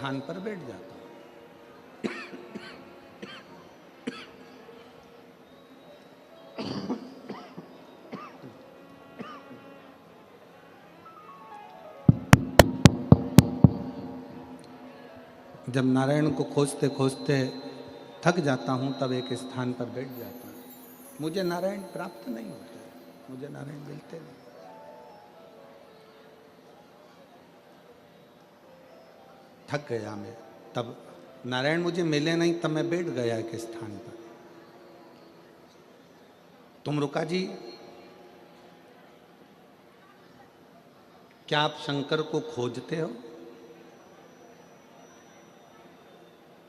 स्थान पर बैठ जाता हूं। जब नारायण को खोजते खोजते थक जाता हूं तब एक स्थान पर बैठ जाता हूं। मुझे नारायण प्राप्त नहीं होते, मुझे नारायण मिलते नहीं। थक गया मैं, तब नारायण मुझे मिले नहीं, तब मैं बैठ गया एक स्थान पर। तुम रुका जी, क्या आप शंकर को खोजते हो?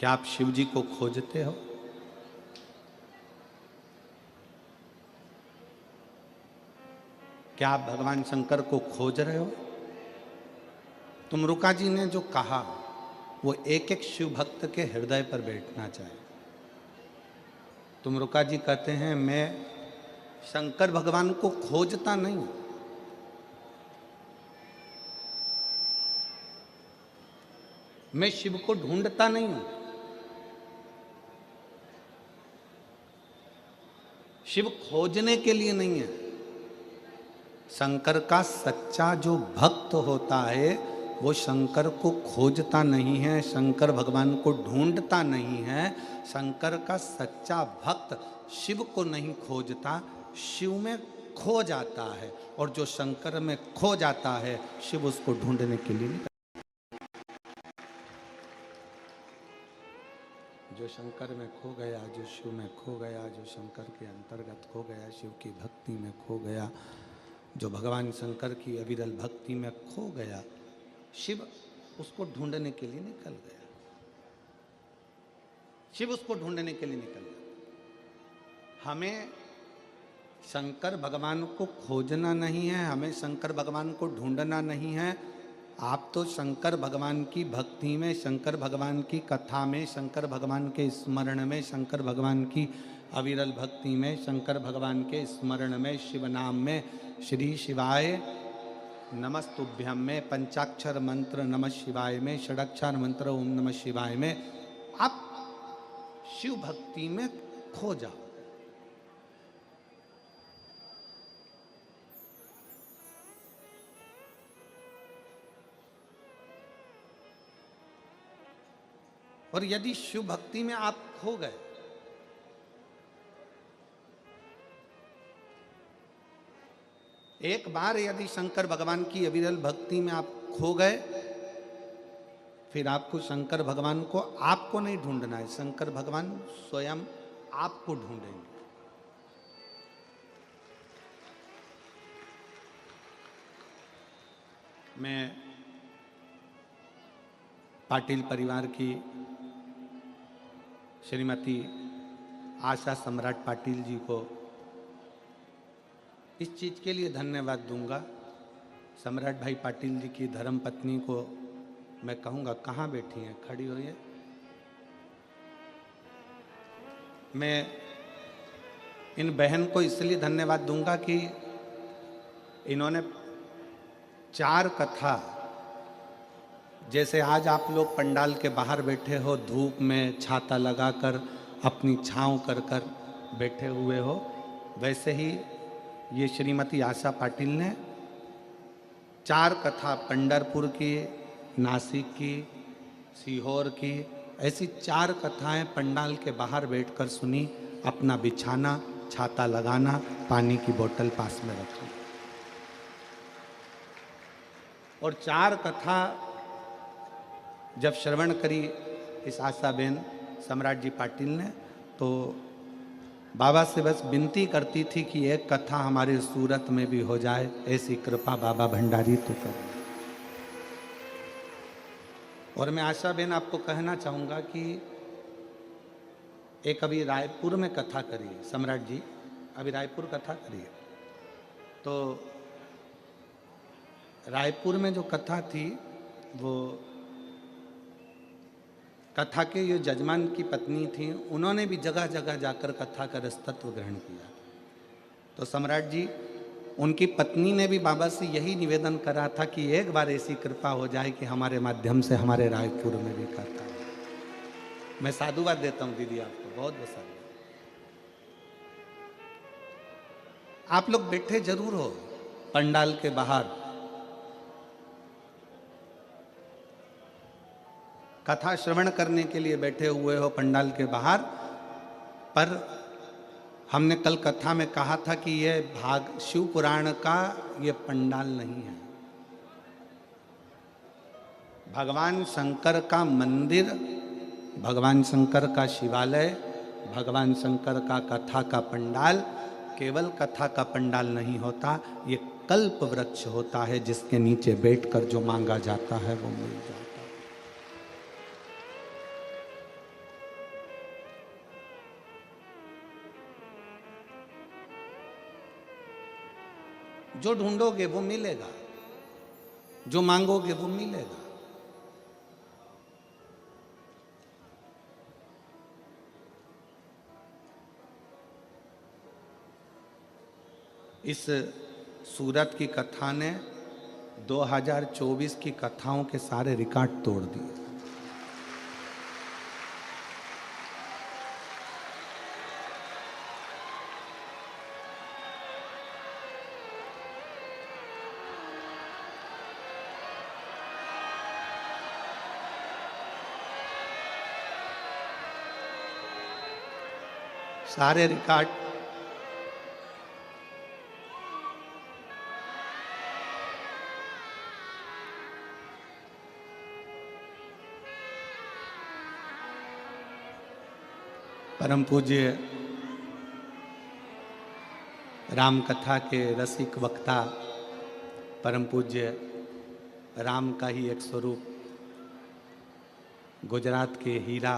क्या आप शिव जी को खोजते हो? क्या आप भगवान शंकर को खोज रहे हो? तुम रुका जी ने जो कहा वो एक एक शिव भक्त के हृदय पर बैठना चाहिए। तुम रुका जी कहते हैं मैं शंकर भगवान को खोजता नहीं, मैं शिव को ढूंढता नहीं हूं। शिव खोजने के लिए नहीं है। शंकर का सच्चा जो भक्त होता है वो शंकर को खोजता नहीं है, शंकर भगवान को ढूंढता नहीं है। शंकर का सच्चा भक्त शिव को नहीं खोजता, शिव में खो जाता है। और जो शंकर में खो जाता है शिव उसको ढूंढने के लिए निकल। जो शंकर में खो गया, जो शिव में खो गया, जो शंकर के अंतर्गत खो गया, शिव की भक्ति में खो गया, जो भगवान शंकर की अविरल भक्ति में खो गया, शिव उसको ढूंढने के लिए निकल गया। शिव उसको ढूंढने के लिए निकल गया। हमें शंकर भगवान को खोजना नहीं है, हमें शंकर भगवान को ढूंढना नहीं है। आप तो शंकर भगवान की भक्ति में, शंकर भगवान की कथा में, शंकर भगवान के स्मरण में, शंकर भगवान की अविरल भक्ति में, शंकर भगवान के स्मरण में, शिव नाम में, श्री शिवाय नमस्तुभ्यम में, पंचाक्षर मंत्र नमः शिवाय में, षडाक्षर मंत्र ओम नमः शिवाय में आप शिव भक्ति में खो जाओ। और यदि शिव भक्ति में आप खो गए, एक बार यदि शंकर भगवान की अविरल भक्ति में आप खो गए, फिर आपको शंकर भगवान को आपको नहीं ढूंढना है, शंकर भगवान स्वयं आपको ढूंढेंगे। मैं पाटिल परिवार की श्रीमती आशा सम्राट पाटिल जी को इस चीज़ के लिए धन्यवाद दूंगा। सम्राट भाई पाटिल जी की धर्म पत्नी को मैं कहूँगा, कहाँ बैठी हैं, खड़ी हुई है। मैं इन बहन को इसलिए धन्यवाद दूंगा कि इन्होंने 4 कथा, जैसे आज आप लोग पंडाल के बाहर बैठे हो, धूप में छाता लगाकर अपनी छांव कर कर बैठे हुए हो, वैसे ही ये श्रीमती आशा पाटिल ने 4 कथा पंढरपुर की, नासिक की, सीहोर की, ऐसी 4 कथाएं पंडाल के बाहर बैठकर सुनी। अपना बिछाना, छाता लगाना, पानी की बोतल पास में रखना। और 4 कथा जब श्रवण करी इस आशा बेन सम्राट जी पाटिल ने, तो बाबा से बस विनती करती थी कि एक कथा हमारे सूरत में भी हो जाए, ऐसी कृपा बाबा भंडारी तो कर। और मैं आशा बेन आपको कहना चाहूँगा कि एक अभी रायपुर में कथा करी सम्राट जी, अभी रायपुर कथा करी है, तो रायपुर में जो कथा थी वो कथा के जो जजमान की पत्नी थी, उन्होंने भी जगह जगह जाकर कथा का रसतत्व ग्रहण किया। तो सम्राट जी उनकी पत्नी ने भी बाबा से यही निवेदन करा था कि एक बार ऐसी कृपा हो जाए कि हमारे माध्यम से हमारे रायपुर में भी कथा हो। मैं साधुवाद देता हूं दीदी आपको, बहुत बहुत साधुवाद। आप लोग बैठे जरूर हो पंडाल के बाहर, कथा श्रवण करने के लिए बैठे हुए हो पंडाल के बाहर, पर हमने कल कथा में कहा था कि यह भाग शिव पुराण का यह पंडाल नहीं है। भगवान शंकर का मंदिर, भगवान शंकर का शिवालय, भगवान शंकर का कथा का पंडाल केवल कथा का पंडाल नहीं होता, ये कल्प वृक्ष होता है जिसके नीचे बैठकर जो मांगा जाता है वो मिल जाता है। जो ढूंढोगे वो मिलेगा, जो मांगोगे वो मिलेगा। इस सूरत की कथा ने 2024 की कथाओं के सारे रिकॉर्ड तोड़ दिए। सारे रिकॉर्ड परम पूज्य राम कथा के रसिक वक्ता, परम पूज्य राम का ही एक स्वरूप, गुजरात के हीरा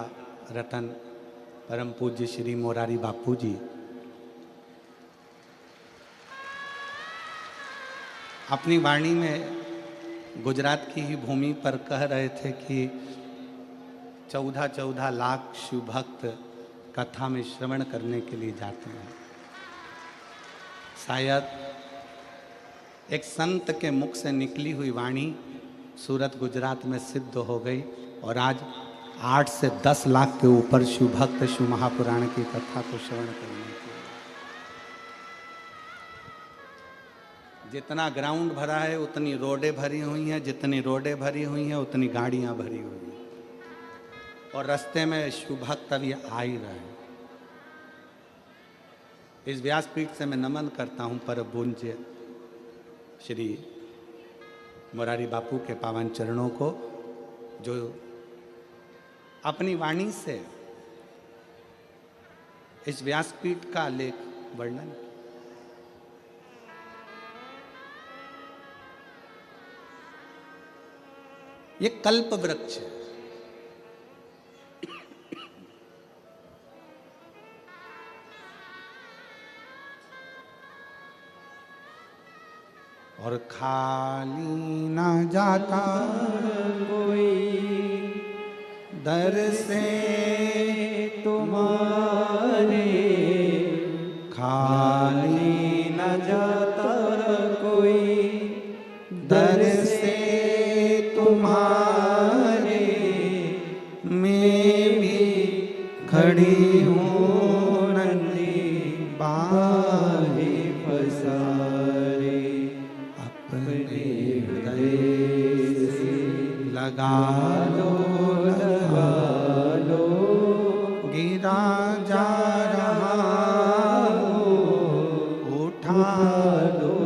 रतन परम पूज्य श्री मोरारी बापू जी अपनी वाणी में गुजरात की ही भूमि पर कह रहे थे कि 14-14 लाख शिव भक्त कथा में श्रवण करने के लिए जाते हैं। शायद एक संत के मुख से निकली हुई वाणी सूरत गुजरात में सिद्ध हो गई और आज 8 से 10 लाख के ऊपर शिव भक्त शिव महापुराण की कथा को श्रवण करने के लिए। जितना ग्राउंड भरा है उतनी रोडें भरी हुई हैं, जितनी रोडें भरी हुई हैं उतनी गाड़ियां भरी हुई हैं, और रास्ते में शिव भक्त अभी आ ही रहे हैं। इस व्यासपीठ से मैं नमन करता हूं पर पूज्य श्री मोरारी बापू के पावन चरणों को, जो अपनी वाणी से इस व्यासपीठ का लेख वर्णन। ये कल्प वृक्ष है। और खाली ना जाता कोई दर से तुम्हारे, खाली न जाता कोई दर से तुम्हारे, मैं भी खड़ी हूँ नंदी बाहे पसारे, अपने हृदय से लगा लो गिरा जा रहा उठा लो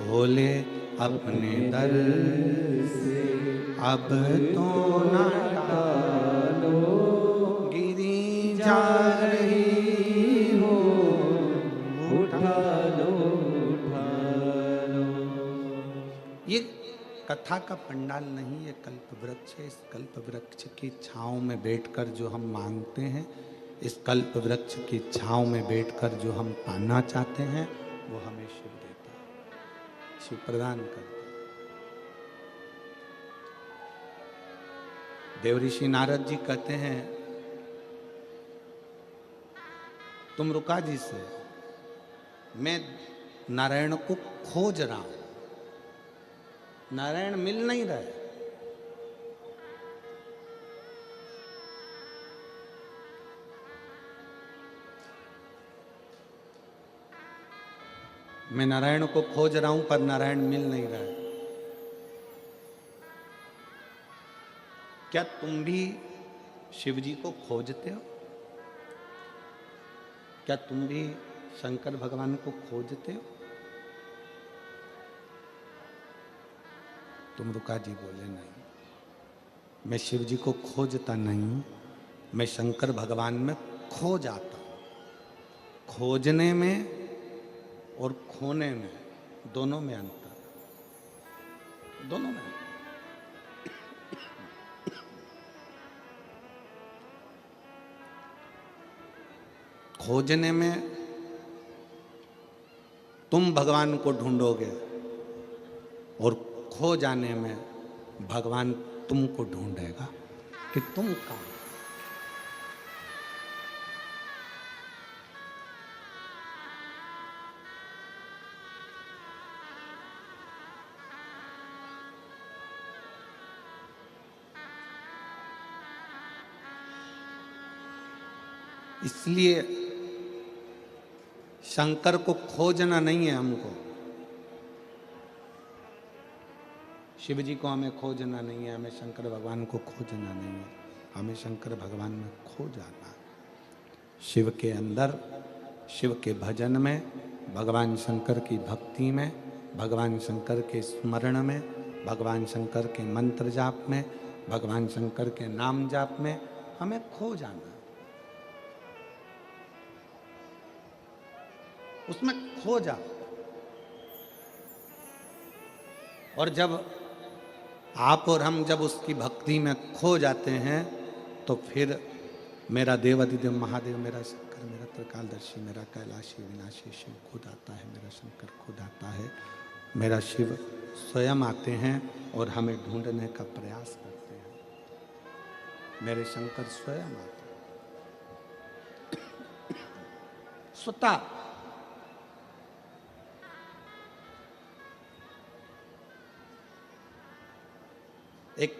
भोले अपने दर से अब तो ना टालो, गिरी जा रही हो उठा लो। ये कथा का पंडाल नहीं, ये कल्प वृक्ष है। इस कल्प वृक्ष की छांव में बैठकर जो हम मांगते हैं, इस कल्प वृक्ष की छांव में बैठकर जो हम पाना चाहते हैं, वो हमें शिव देता है, शिव प्रदान करता है। देवऋषि नारद जी कहते हैं तुम रुका जी से मैं नारायण को खोज रहा हूं, नारायण मिल नहीं रहे। मैं नारायण को खोज रहा हूं पर नारायण मिल नहीं रहा है। क्या तुम भी शिव जी को खोजते हो? क्या तुम भी शंकर भगवान को खोजते हो? तुम रुका जी बोले नहीं, मैं शिव जी को खोजता नहीं हूं, मैं शंकर भगवान में खो जाता हूं। खोजने में और खोने में दोनों में अंतर, दोनों में। खोजने में तुम भगवान को ढूंढोगे और खो जाने में भगवान तुमको ढूंढेगा कि तुम कहाँ। इसलिए शंकर को खोजना नहीं है हमको, शिव जी को हमें खोजना नहीं है, हमें शंकर भगवान को खोजना नहीं है, हमें शंकर भगवान में खो जाना है। शिव के अंदर, शिव के भजन में, भगवान शंकर की भक्ति में, भगवान शंकर के स्मरण में, भगवान शंकर के मंत्र जाप में, भगवान शंकर के नाम जाप में हमें खो जाना, उसमें खो जा। और जब आप और हम जब उसकी भक्ति में खो जाते हैं तो फिर मेरा देवाधिदेव महादेव, मेरा शंकर, मेरा त्रिकालदर्शी, मेरा कैलाशी विनाशी शिव खुद आता है, मेरा शंकर खुद आता है, मेरा शिव स्वयं आते हैं और हमें ढूंढने का प्रयास करते हैं। मेरे शंकर स्वयं आते हैं स्वतः। एक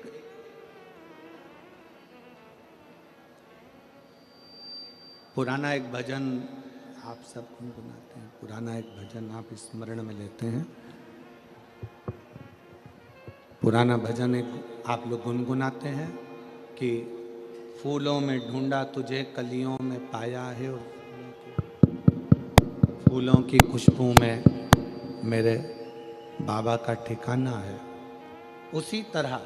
पुराना एक भजन आप सब गुनगुनाते हैं, पुराना एक भजन आप स्मरण में लेते हैं, पुराना भजन एक आप लोग गुनगुनाते हैं कि फूलों में ढूंढा तुझे कलियों में पाया है, और फूलों की खुशबू में मेरे बाबा का ठिकाना है। उसी तरह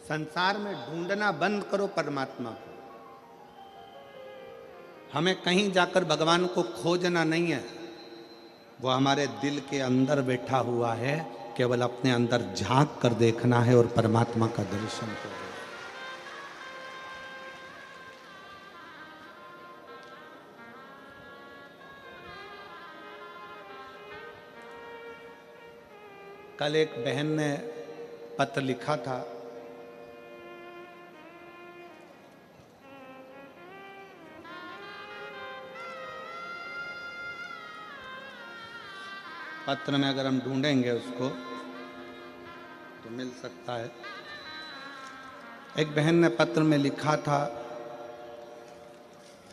संसार में ढूंढना बंद करो परमात्मा को। हमें कहीं जाकर भगवान को खोजना नहीं है, वो हमारे दिल के अंदर बैठा हुआ है, केवल अपने अंदर झांक कर देखना है और परमात्मा का दर्शन करना। कल एक बहन ने पत्र लिखा था, पत्र में अगर हम ढूंढेंगे उसको तो मिल सकता है। एक बहन ने पत्र में लिखा था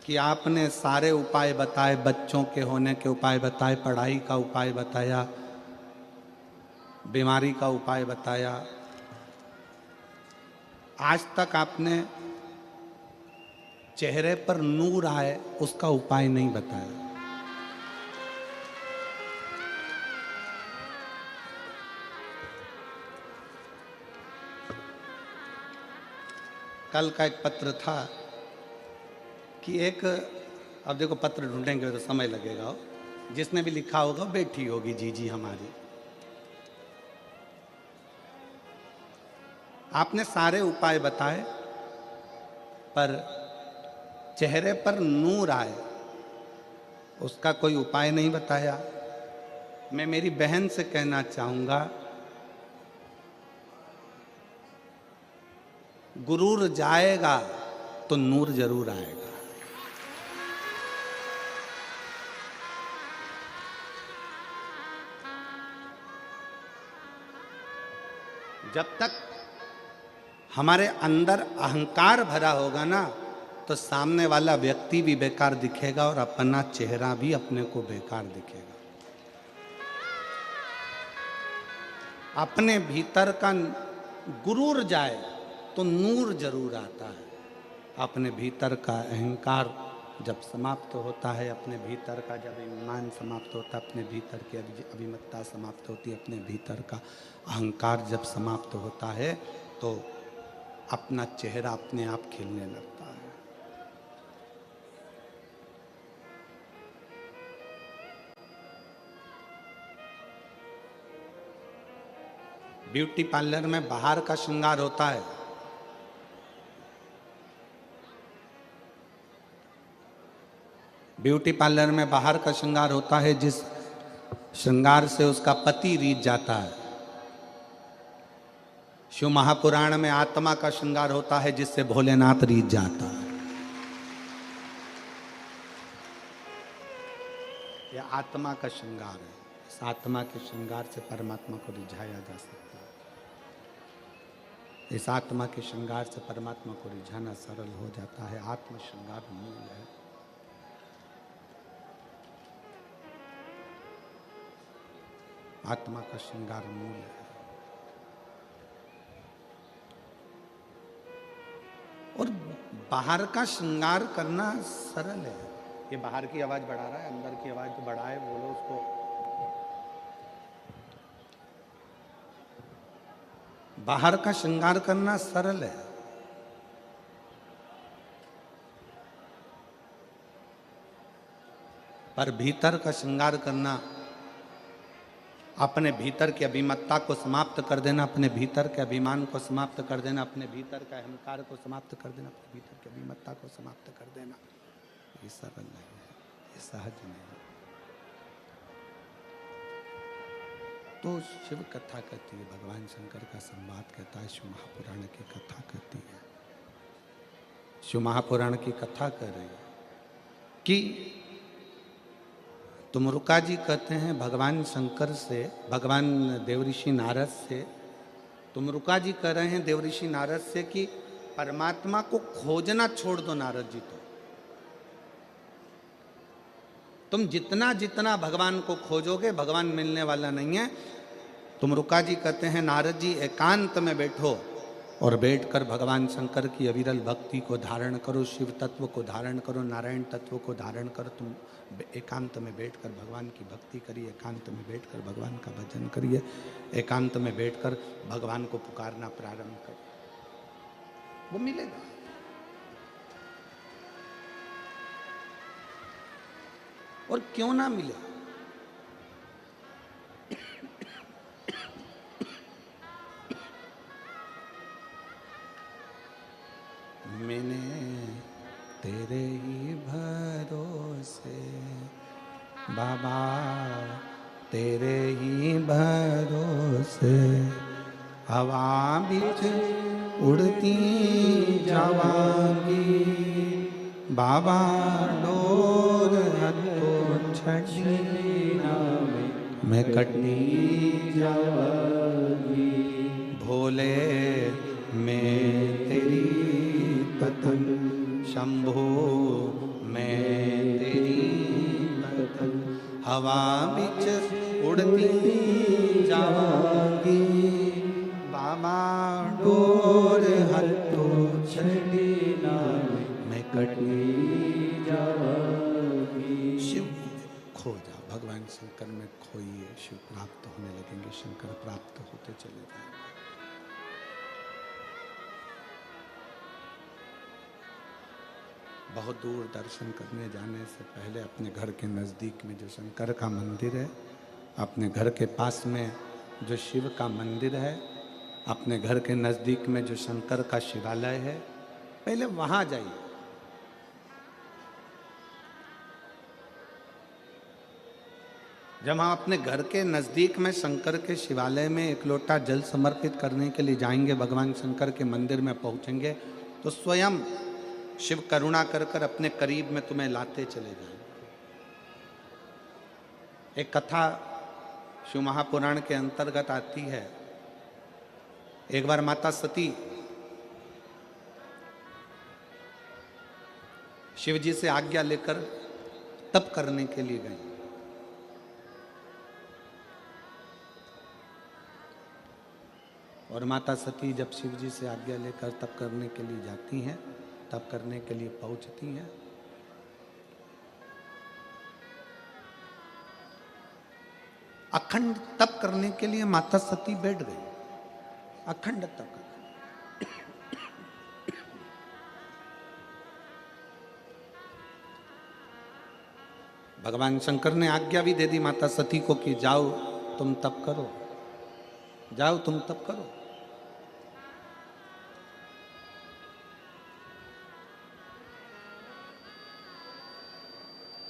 कि आपने सारे उपाय बताए, बच्चों के होने के उपाय बताए, पढ़ाई का उपाय बताया, बीमारी का उपाय बताया, आज तक आपने चेहरे पर नूर आए उसका उपाय नहीं बताया। कल का एक पत्र था कि एक, अब देखो पत्र ढूंढेंगे तो समय लगेगा, जिसने भी लिखा होगा बैठी होगी जीजी हमारी। आपने सारे उपाय बताए पर चेहरे पर नूर आए उसका कोई उपाय नहीं बताया। मैं मेरी बहन से कहना चाहूंगा, गुरूर जाएगा तो नूर जरूर आएगा। जब तक हमारे अंदर अहंकार भरा होगा ना, तो सामने वाला व्यक्ति भी बेकार दिखेगा और अपना चेहरा भी अपने को बेकार दिखेगा। अपने भीतर का गुरूर जाए तो नूर जरूर आता है। अपने भीतर का अहंकार जब समाप्त होता है, अपने भीतर का जब ईमान समाप्त होता है, अपने भीतर की अभिमत्ता समाप्त होती है, अपने भीतर का अहंकार जब समाप्त होता है, तो अपना चेहरा अपने आप खिलने लगता है। ब्यूटी पार्लर में बाहर का श्रृंगार होता है, ब्यूटी पार्लर में बाहर का श्रृंगार होता है, जिस श्रृंगार से उसका पति रीझ जाता है। शिव महापुराण में आत्मा का श्रृंगार होता है, जिससे भोलेनाथ रीझ जाता है। यह आत्मा का श्रृंगार है। इस आत्मा के श्रृंगार से परमात्मा को रिझाया जा सकता है। इस आत्मा के श्रृंगार से परमात्मा को रिझाना सरल हो जाता है। आत्म श्रृंगार मूल है। आत्मा का श्रृंगार मूल है। और बाहर का श्रृंगार करना सरल है। ये बाहर की आवाज बढ़ा रहा है, अंदर की आवाज तो बढ़ाए, बोलो उसको। बाहर का श्रृंगार करना सरल है, पर भीतर का श्रृंगार करना, अपने भीतर की अभिमत्ता को समाप्त कर देना, अपने भीतर के अभिमान को समाप्त कर देना, अपने भीतर का अहंकार को समाप्त कर देना, अपने भीतर की अभिमत्ता को समाप्त कर देना, ये सरल नहीं है, ये सहज नहीं है। तो शिव कथा कहती है, भगवान शंकर का संवाद कहता है, शिव महापुराण की कथा कहती है। शिव महापुराण की कथा कह रही है कि तुमरुका जी कहते हैं भगवान शंकर से, भगवान देवऋषि नारद से, तुमरुका जी कह रहे हैं देवऋषि नारद से कि परमात्मा को खोजना छोड़ दो नारद जी। तो तुम जितना जितना भगवान को खोजोगे, भगवान मिलने वाला नहीं है। तुमरुका जी कहते हैं नारद जी एकांत में बैठो और बैठकर भगवान शंकर की अविरल भक्ति को धारण करो, शिव तत्व को धारण करो, नारायण तत्व को धारण करो। तुम एकांत में बैठकर भगवान की भक्ति करिए, एकांत में बैठकर भगवान का भजन करिए, एकांत में बैठकर भगवान को पुकारना प्रारंभ करिए, वो मिलेगा। और क्यों ना मिले, मैंने तेरे ही भरोसे बाबा, तेरे ही भरोसे हवा बिच उड़ती जावांगी बाबा, डोर हथो छड़ी मैं कटनी जावांगी भोले, मैं तेरी पतंग शंभो, मैं तेरी पतंग हवा बिच उड़ती जावांगी बाबा, डोर हथो छड़ी मैं कटनी जावांगी। शिव खो जा, भगवान शंकर में खोइए, शिव प्राप्त होने लगेंगे, शंकर प्राप्त होते चले जाएंगे। बहुत दूर दर्शन करने जाने से पहले अपने घर के नज़दीक में जो शंकर का मंदिर है, अपने घर के पास में जो शिव का मंदिर है, अपने घर के नज़दीक में जो शंकर का शिवालय है, पहले वहाँ जाइए। जब हम अपने घर के नज़दीक में शंकर के शिवालय में एक लोटा जल समर्पित करने के लिए जाएंगे, भगवान शंकर के मंदिर में पहुँचेंगे, तो स्वयं शिव करुणा कर कर अपने करीब में तुम्हें लाते चले जाएंगे। एक कथा शिव महापुराण के अंतर्गत आती है एक बार माता सती शिव जी से आज्ञा लेकर तप करने के लिए गई। और माता सती जब शिव जी से आज्ञा लेकर तप करने के लिए जाती हैं, तप करने के लिए पहुंचती हैं, अखंड तप करने के लिए माता सती बैठ गई, अखंड तप कर। भगवान शंकर ने आज्ञा भी दे दी माता सती को कि जाओ तुम तप करो, जाओ तुम तप करो।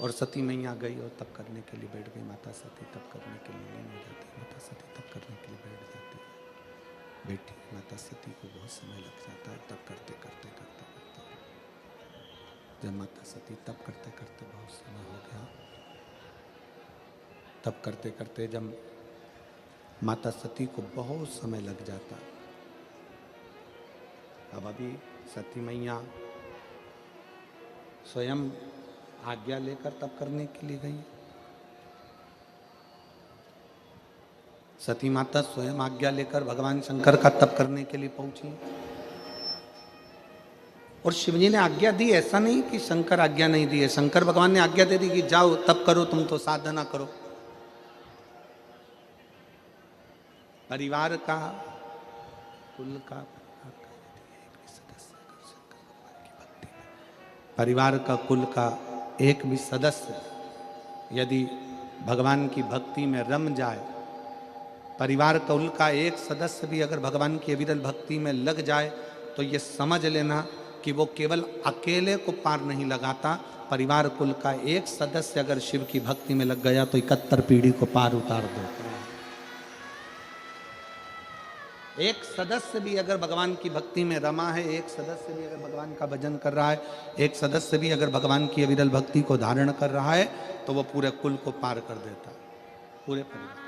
और सती मैया गई और तप करने के लिए बैठ गई। माता सती तप करने के लिए नहीं जाती, माता सती तप करने के लिए बैठ जाती है। बेटी माता सती को बहुत समय लग जाता है तप करते करते करते करते। जब माता सती तप करते करते बहुत समय हो गया, तप करते करते जब माता सती को बहुत समय लग जाता, अब अभी सती मैया स्वयं आज्ञा लेकर तप करने के लिए गई। सती माता स्वयं आज्ञा लेकर भगवान शंकर का तप करने के लिए पहुंची। और शिवजी ने आज्ञा दी, ऐसा नहीं कि शंकर आज्ञा नहीं दी है। शंकर भगवान ने आज्ञा दे दी कि जाओ तप करो, तुम तो साधना करो। परिवार का, कुल का, परिवार का, कुल का एक भी सदस्य यदि भगवान की भक्ति में रम जाए, परिवार कुल का एक सदस्य भी अगर भगवान की अविरल भक्ति में लग जाए, तो ये समझ लेना कि वो केवल अकेले को पार नहीं लगाता, परिवार कुल का एक सदस्य अगर शिव की भक्ति में लग गया तो 71 पीढ़ी को पार उतार देता है। एक सदस्य भी अगर भगवान की भक्ति में रमा है, एक सदस्य भी अगर भगवान का भजन कर रहा है, एक सदस्य भी अगर भगवान की अविरल भक्ति को धारण कर रहा है, तो वो पूरे कुल को पार कर देता है, पूरे परिवार।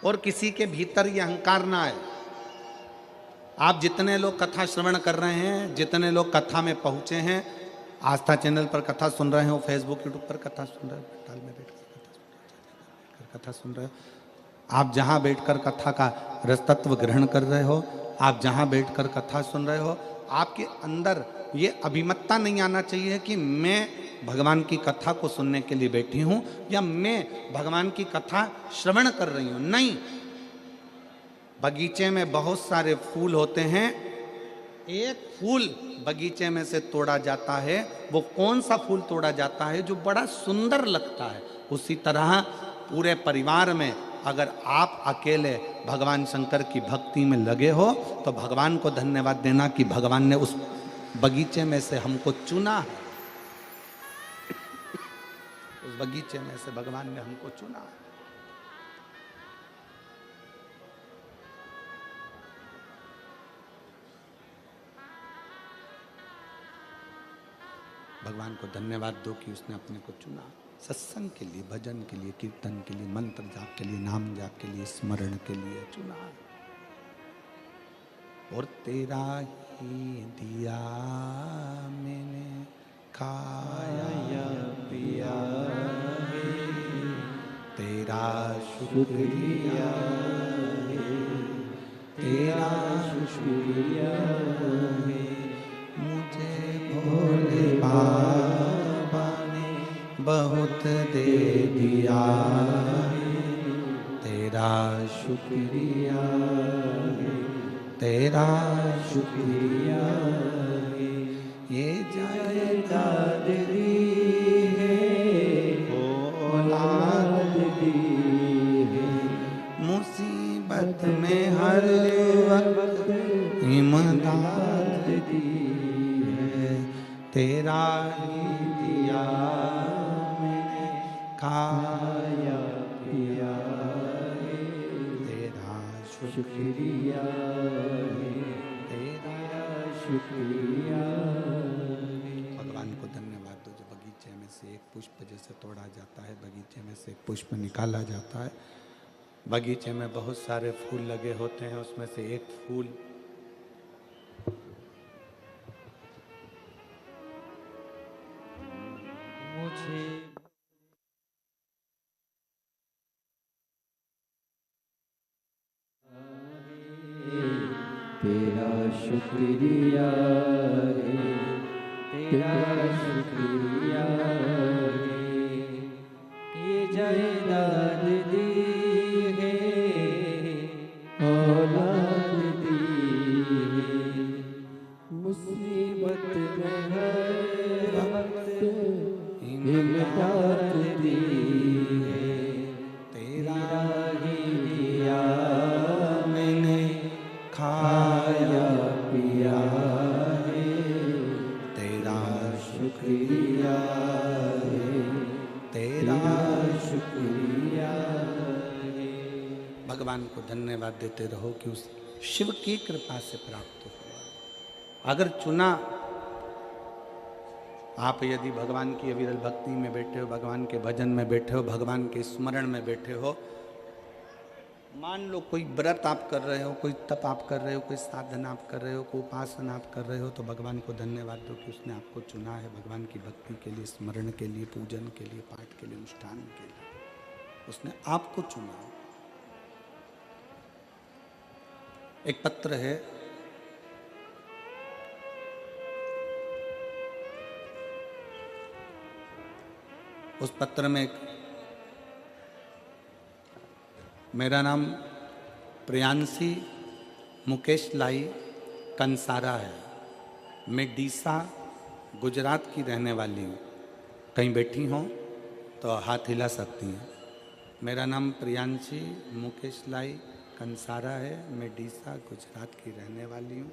और किसी के भीतर ये अहंकार ना आए। आप जितने लोग कथा श्रवण कर रहे हैं, जितने लोग कथा में पहुंचे हैं, आस्था चैनल पर कथा सुन रहे हो, फेसबुक यूट्यूब पर कथा सुन रहे हो, ताल में बैठकर कथा सुन रहे हो, आप जहां बैठकर कथा का रसतत्व ग्रहण कर रहे हो, आप जहां बैठकर कथा सुन रहे हो, आपके अंदर ये अभिमतता नहीं आना चाहिए कि मैं भगवान की कथा को सुनने के लिए बैठी हूं या मैं भगवान की कथा श्रवण कर रही हूं। नहीं, बगीचे में बहुत सारे फूल होते हैं, एक फूल बगीचे में से तोड़ा जाता है, वो कौन सा फूल तोड़ा जाता है? जो बड़ा सुंदर लगता है। उसी तरह पूरे परिवार में अगर आप अकेले भगवान शंकर की भक्ति में लगे हो, तो भगवान को धन्यवाद देना कि भगवान ने उस बगीचे में से हमको चुना है। उस बगीचे में से भगवान ने हमको चुना है। भगवान को धन्यवाद दो कि उसने अपने को चुना, सत्संग के लिए, भजन के लिए, कीर्तन के लिए, मंत्र जाप के लिए, नाम जाप के लिए, स्मरण के लिए चुना। और तेरा ही दिया मैंने खाया पिया, तेरा शुक्रिया, तेरा शुक्रिया, मुझे भोले बाबा ने बहुत दे दिया, तेरा शुक्रिया, तेरा शुक्रिया, ये जायदाद दी है, औलाद दी है, मुसीबत में हर वक्त इमदाद दी है, तेरा ही दिया मैंने खाया पिया, तेरा शुक्रिया, तेरा शुक्रिया। भगवान को धन्यवाद दो जो बगीचे में में से एक पुष्प जैसे तोड़ा जाता है, बगीचे में से एक पुष्प निकाला जाता है। बगीचे में बहुत सारे फूल लगे होते हैं, उसमें से एक फूल मुझे तेरा शुक्रिया है, तेरा शुक्रिया है, ये जायदाद दी है, औलाद दी है, मुसीबत में हर वक्त इमदाद दी है, तेरा ही दिया मैंने खाया पिया है, तेरा शुक्रिया है, तेरा शुक्रिया है। भगवान को धन्यवाद देते रहो कि उस शिव की कृपा से प्राप्त हुआ। अगर चुना, आप यदि भगवान की अविरल भक्ति में बैठे हो, भगवान के भजन में बैठे हो, भगवान के स्मरण में बैठे हो, मान लो कोई व्रत आप कर रहे हो, कोई तप आप कर रहे हो, कोई साधना आप कर रहे हो, कोई उपासना आप कर रहे हो, तो भगवान को धन्यवाद दो कि उसने आपको चुना है भगवान की भक्ति के लिए, स्मरण के लिए, पूजन के लिए, पाठ के लिए, अनुष्ठान के लिए। उसने आपको चुना। एक पत्र है, उस पत्र में मेरा नाम प्रियांशी मुकेश लाई कंसारा है, मैं डीसा गुजरात की रहने वाली हूँ। कहीं बैठी हों तो हाथ हिला सकती हैं। मेरा नाम प्रियांशी मुकेश लाई कंसारा है, मैं डीसा गुजरात की रहने वाली हूँ।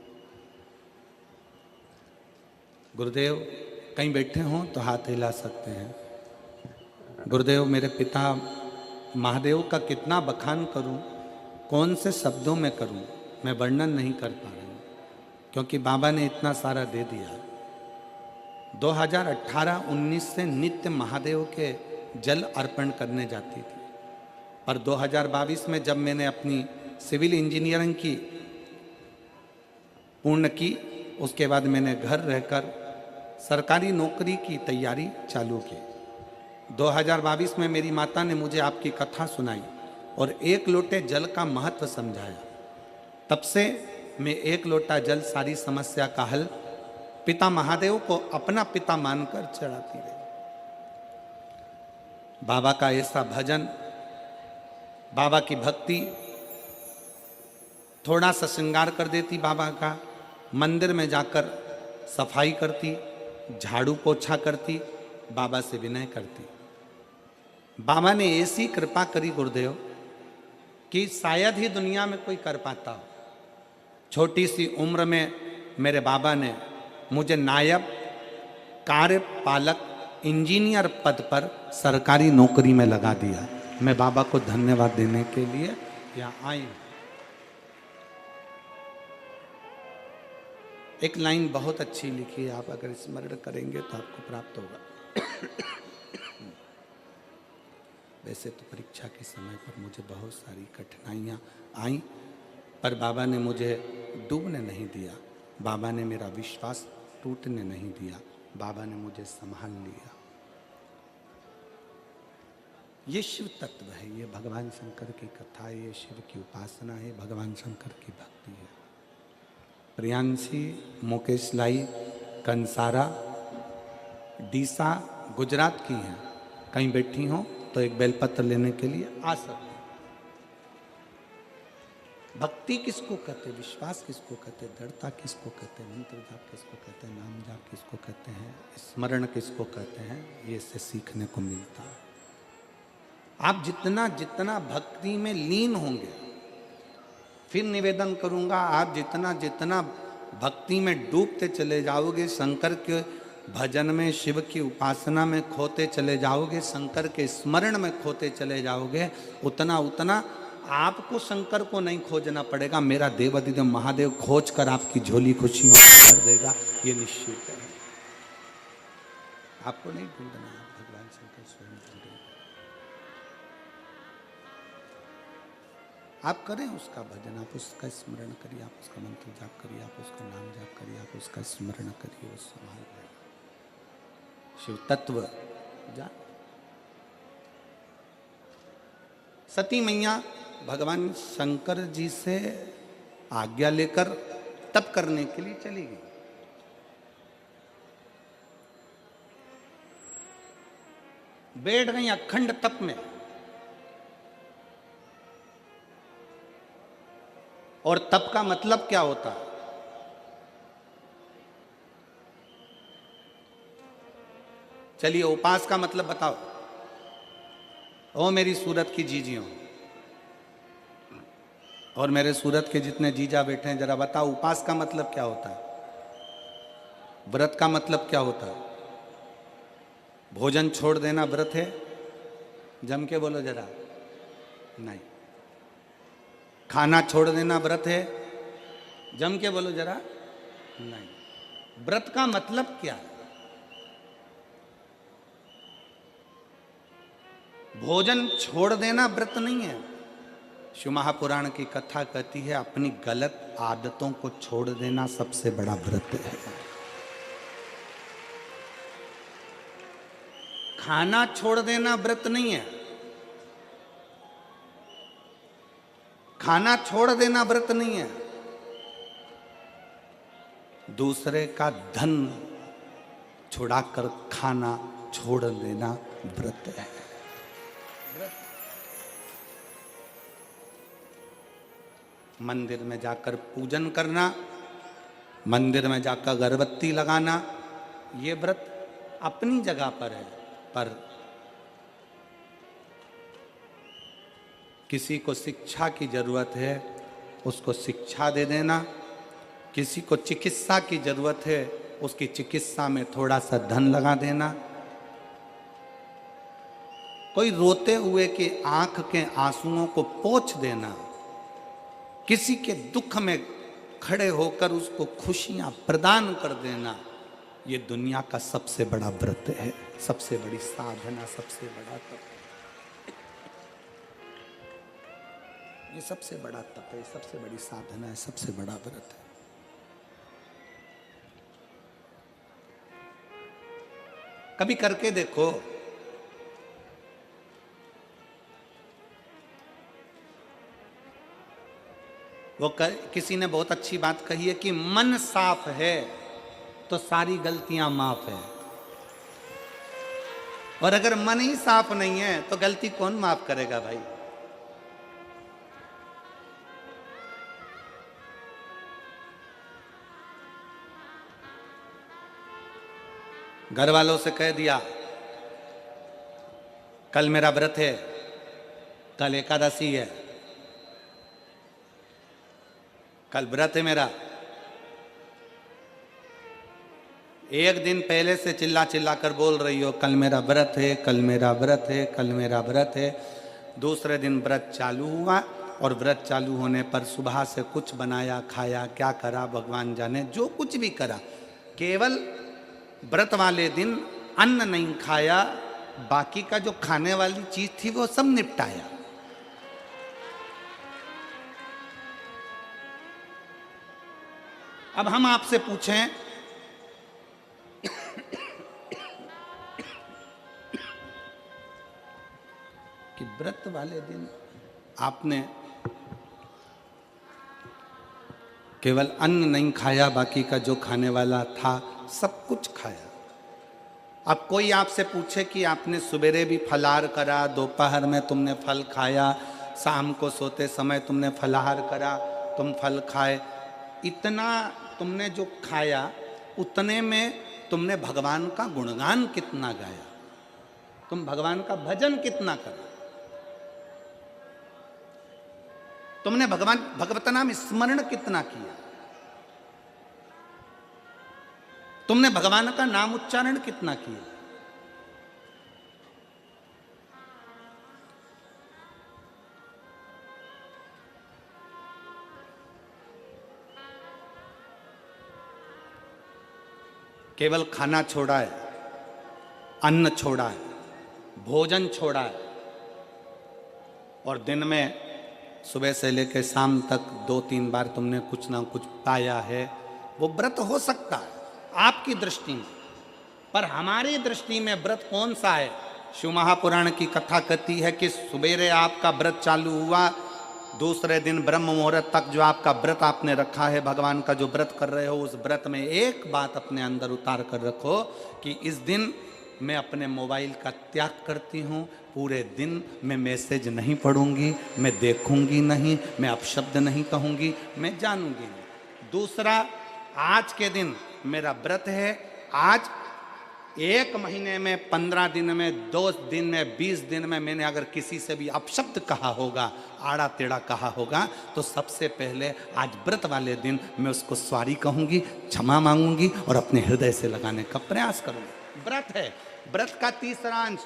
गुरुदेव कहीं बैठे हों तो हाथ हिला सकते हैं। गुरुदेव, मेरे पिता महादेव का कितना बखान करूं, कौन से शब्दों में करूं, मैं वर्णन नहीं कर पा रही हूं, क्योंकि बाबा ने इतना सारा दे दिया। 2018-19 से नित्य महादेव के जल अर्पण करने जाती थी, पर 2022 में जब मैंने अपनी सिविल इंजीनियरिंग की पूर्ण की, उसके बाद मैंने घर रहकर सरकारी नौकरी की तैयारी चालू की। 2022 में मेरी माता ने मुझे आपकी कथा सुनाई और एक लोटे जल का महत्व समझाया। तब से मैं एक लोटा जल सारी समस्या का हल पिता महादेव को अपना पिता मानकर चढ़ाती रही। बाबा का ऐसा भजन, बाबा की भक्ति, थोड़ा सा श्रृंगार कर देती बाबा का, मंदिर में जाकर सफाई करती, झाड़ू पोछा करती, बाबा से विनय करती। बाबा ने ऐसी कृपा करी गुरुदेव कि शायद ही दुनिया में कोई कर पाता हो। छोटी सी उम्र में मेरे बाबा ने मुझे नायब कार्यपालक इंजीनियर पद पर सरकारी नौकरी में लगा दिया। मैं बाबा को धन्यवाद देने के लिए यहाँ आई हूँ। एक लाइन बहुत अच्छी लिखी है, आप अगर स्मरण करेंगे तो आपको प्राप्त होगा। वैसे तो परीक्षा के समय पर मुझे बहुत सारी कठिनाइयाँ आईं, पर बाबा ने मुझे डूबने नहीं दिया, बाबा ने मेरा विश्वास टूटने नहीं दिया, बाबा ने मुझे संभाल लिया। ये शिव तत्व है, ये भगवान शंकर की कथा है, ये शिव की उपासना है, भगवान शंकर की भक्ति है। प्रियांशी मुकेश लाई कंसारा डीसा गुजरात की हैं, कहीं बैठी हों तो एक बेलपत्र लेने के लिए आ सकते। भक्ति किसको कहते हैं, विश्वास किसको कहते हैं, दृढ़ता किसको कहते हैं, मंत्र जाप किसको कहते हैं, नाम जाप किसको कहते हैं, स्मरण किसको कहते हैं, ये इससे सीखने को मिलता है। आप जितना जितना भक्ति में लीन होंगे, फिर निवेदन करूंगा, आप जितना जितना भक्ति में डूबते चले जाओगे, शंकर के भजन में, शिव की उपासना में खोते चले जाओगे, शंकर के स्मरण में खोते चले जाओगे, उतना उतना आपको शंकर को नहीं खोजना पड़ेगा, मेरा देवाधिदेव महादेव खोज कर आपकी झोली खुशियों कर देगा, ये निश्चित है। आपको नहीं ढूंढना है, भगवान शंकर स्वयं ढूंढेंगे। आप करें उसका भजन, आप उसका स्मरण करिए, आप उसका मंत्र जाप करिए, आप उसका नाम जाप करिए, आप उसका स्मरण करिए, वो संभाल लेगा। शिव तत्व जा। सती मैया भगवान शंकर जी से आज्ञा लेकर तप करने के लिए चली गई। बैठ गई अखंड तप में। और तप का मतलब क्या होता है? चलिए उपास का मतलब बताओ। ओ मेरी सूरत की जीजियों और मेरे सूरत के जितने जीजा बैठे हैं, जरा बताओ उपास का मतलब क्या होता है? व्रत का मतलब क्या होता है? भोजन छोड़ देना व्रत है? जम के बोलो जरा। नहीं। खाना छोड़ देना व्रत है? जम के बोलो जरा। नहीं। व्रत का मतलब क्या है? भोजन छोड़ देना व्रत नहीं है। शिव महापुराण की कथा कहती है अपनी गलत आदतों को छोड़ देना सबसे बड़ा व्रत है। खाना छोड़ देना व्रत नहीं है। खाना छोड़ देना व्रत नहीं है। दूसरे का धन छुड़ाकर खाना छोड़ देना व्रत है। मंदिर में जाकर पूजन करना, मंदिर में जाकर अगरबत्ती लगाना, ये व्रत अपनी जगह पर है। पर किसी को शिक्षा की जरूरत है, उसको शिक्षा दे देना। किसी को चिकित्सा की जरूरत है, उसकी चिकित्सा में थोड़ा सा धन लगा देना। कोई रोते हुए के आंख के आंसुओं को पोंछ देना। किसी के दुख में खड़े होकर उसको खुशियां प्रदान कर देना, ये दुनिया का सबसे बड़ा व्रत है, सबसे बड़ी साधना, सबसे बड़ा तप। ये सबसे बड़ा तप है, सबसे बड़ी साधना है, सबसे बड़ा व्रत है। कभी करके देखो। किसी ने बहुत अच्छी बात कही है कि मन साफ है तो सारी गलतियां माफ है, और अगर मन ही साफ नहीं है तो गलती कौन माफ करेगा भाई? घर वालों से कह दिया कल मेरा व्रत है, कल एकादशी है, कल व्रत है मेरा। एक दिन पहले से चिल्ला चिल्ला कर बोल रही हो कल मेरा व्रत है, कल मेरा व्रत है, कल मेरा व्रत है। दूसरे दिन व्रत चालू हुआ और व्रत चालू होने पर सुबह से कुछ बनाया खाया, क्या करा भगवान जाने, जो कुछ भी करा, केवल व्रत वाले दिन अन्न नहीं खाया, बाकी का जो खाने वाली चीज थी वो सब निपटाया। अब हम आपसे पूछें कि व्रत वाले दिन आपने केवल अन्न नहीं खाया, बाकी का जो खाने वाला था सब कुछ खाया। अब कोई आपसे पूछे कि आपने सवेरे भी फलाहार करा, दोपहर में तुमने फल खाया, शाम को सोते समय तुमने फलाहार करा, तुम फल खाए, इतना तुमने जो खाया उतने में तुमने भगवान का गुणगान कितना गाया, तुम भगवान का भजन कितना करा, तुमने भगवत नाम स्मरण कितना किया, तुमने भगवान का नाम उच्चारण कितना किया। केवल खाना छोड़ा है, अन्न छोड़ा है, भोजन छोड़ा है, और दिन में सुबह से लेकर शाम तक 2-3 बार तुमने कुछ ना कुछ पाया है, वो व्रत हो सकता है आपकी दृष्टि में, पर हमारी दृष्टि में व्रत कौन सा है? शिव महापुराण की कथा कहती है कि सुबेरे आपका व्रत चालू हुआ, दूसरे दिन ब्रह्म मुहूर्त तक जो आपका व्रत आपने रखा है, भगवान का जो व्रत कर रहे हो, उस व्रत में एक बात अपने अंदर उतार कर रखो कि इस दिन मैं अपने मोबाइल का त्याग करती हूँ, पूरे दिन मैं मैसेज नहीं पढ़ूंगी, मैं देखूंगी नहीं, मैं अपशब्द नहीं कहूंगी, मैं जानूंगी नहीं। दूसरा, आज के दिन मेरा व्रत है, आज 1 महीने में, 15 दिन में, 2 दिन में, 20 दिन में मैंने अगर किसी से भी अपशब्द कहा होगा, आड़ा टेढ़ा कहा होगा, तो सबसे पहले आज व्रत वाले दिन मैं उसको सॉरी कहूंगी, क्षमा मांगूंगी और अपने हृदय से लगाने का प्रयास करूंगी। व्रत है। व्रत का तीसरा अंश,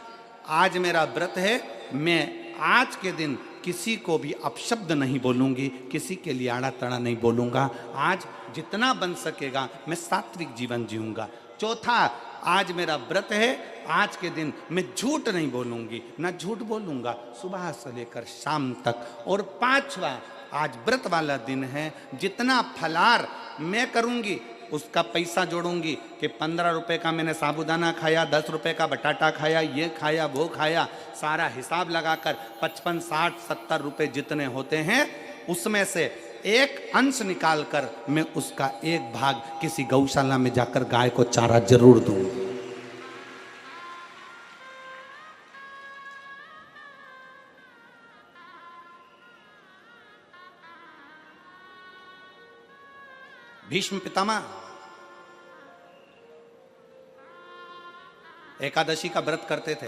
आज मेरा व्रत है, मैं आज के दिन किसी को भी अपशब्द नहीं बोलूंगी, किसी के लिए आड़ा तड़ा नहीं बोलूंगा, आज जितना बन सकेगा मैं सात्विक जीवन जीऊंगा। चौथा, आज मेरा व्रत है, आज के दिन मैं झूठ नहीं बोलूंगी, ना झूठ बोलूंगा सुबह से लेकर शाम तक। और पांचवा, आज व्रत वाला दिन है, जितना फलार मैं करूंगी उसका पैसा जोड़ूंगी कि 15 रुपए का मैंने साबूदाना खाया, 10 रुपए का बटाटा खाया, ये खाया, वो खाया, सारा हिसाब लगाकर 55, 60, 70 रुपए जितने होते हैं उसमें से एक अंश निकालकर मैं उसका एक भाग किसी गौशाला में जाकर गाय को चारा जरूर दूंगी। भीष्म पितामह एकादशी का व्रत करते थे।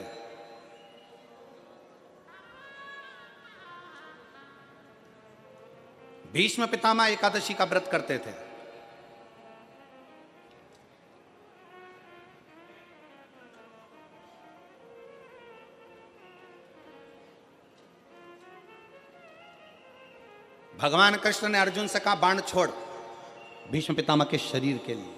भीष्म पितामह एकादशी का व्रत करते थे। भगवान कृष्ण ने अर्जुन से कहा, बाण छोड़, भीष्म पितामह के शरीर के लिए।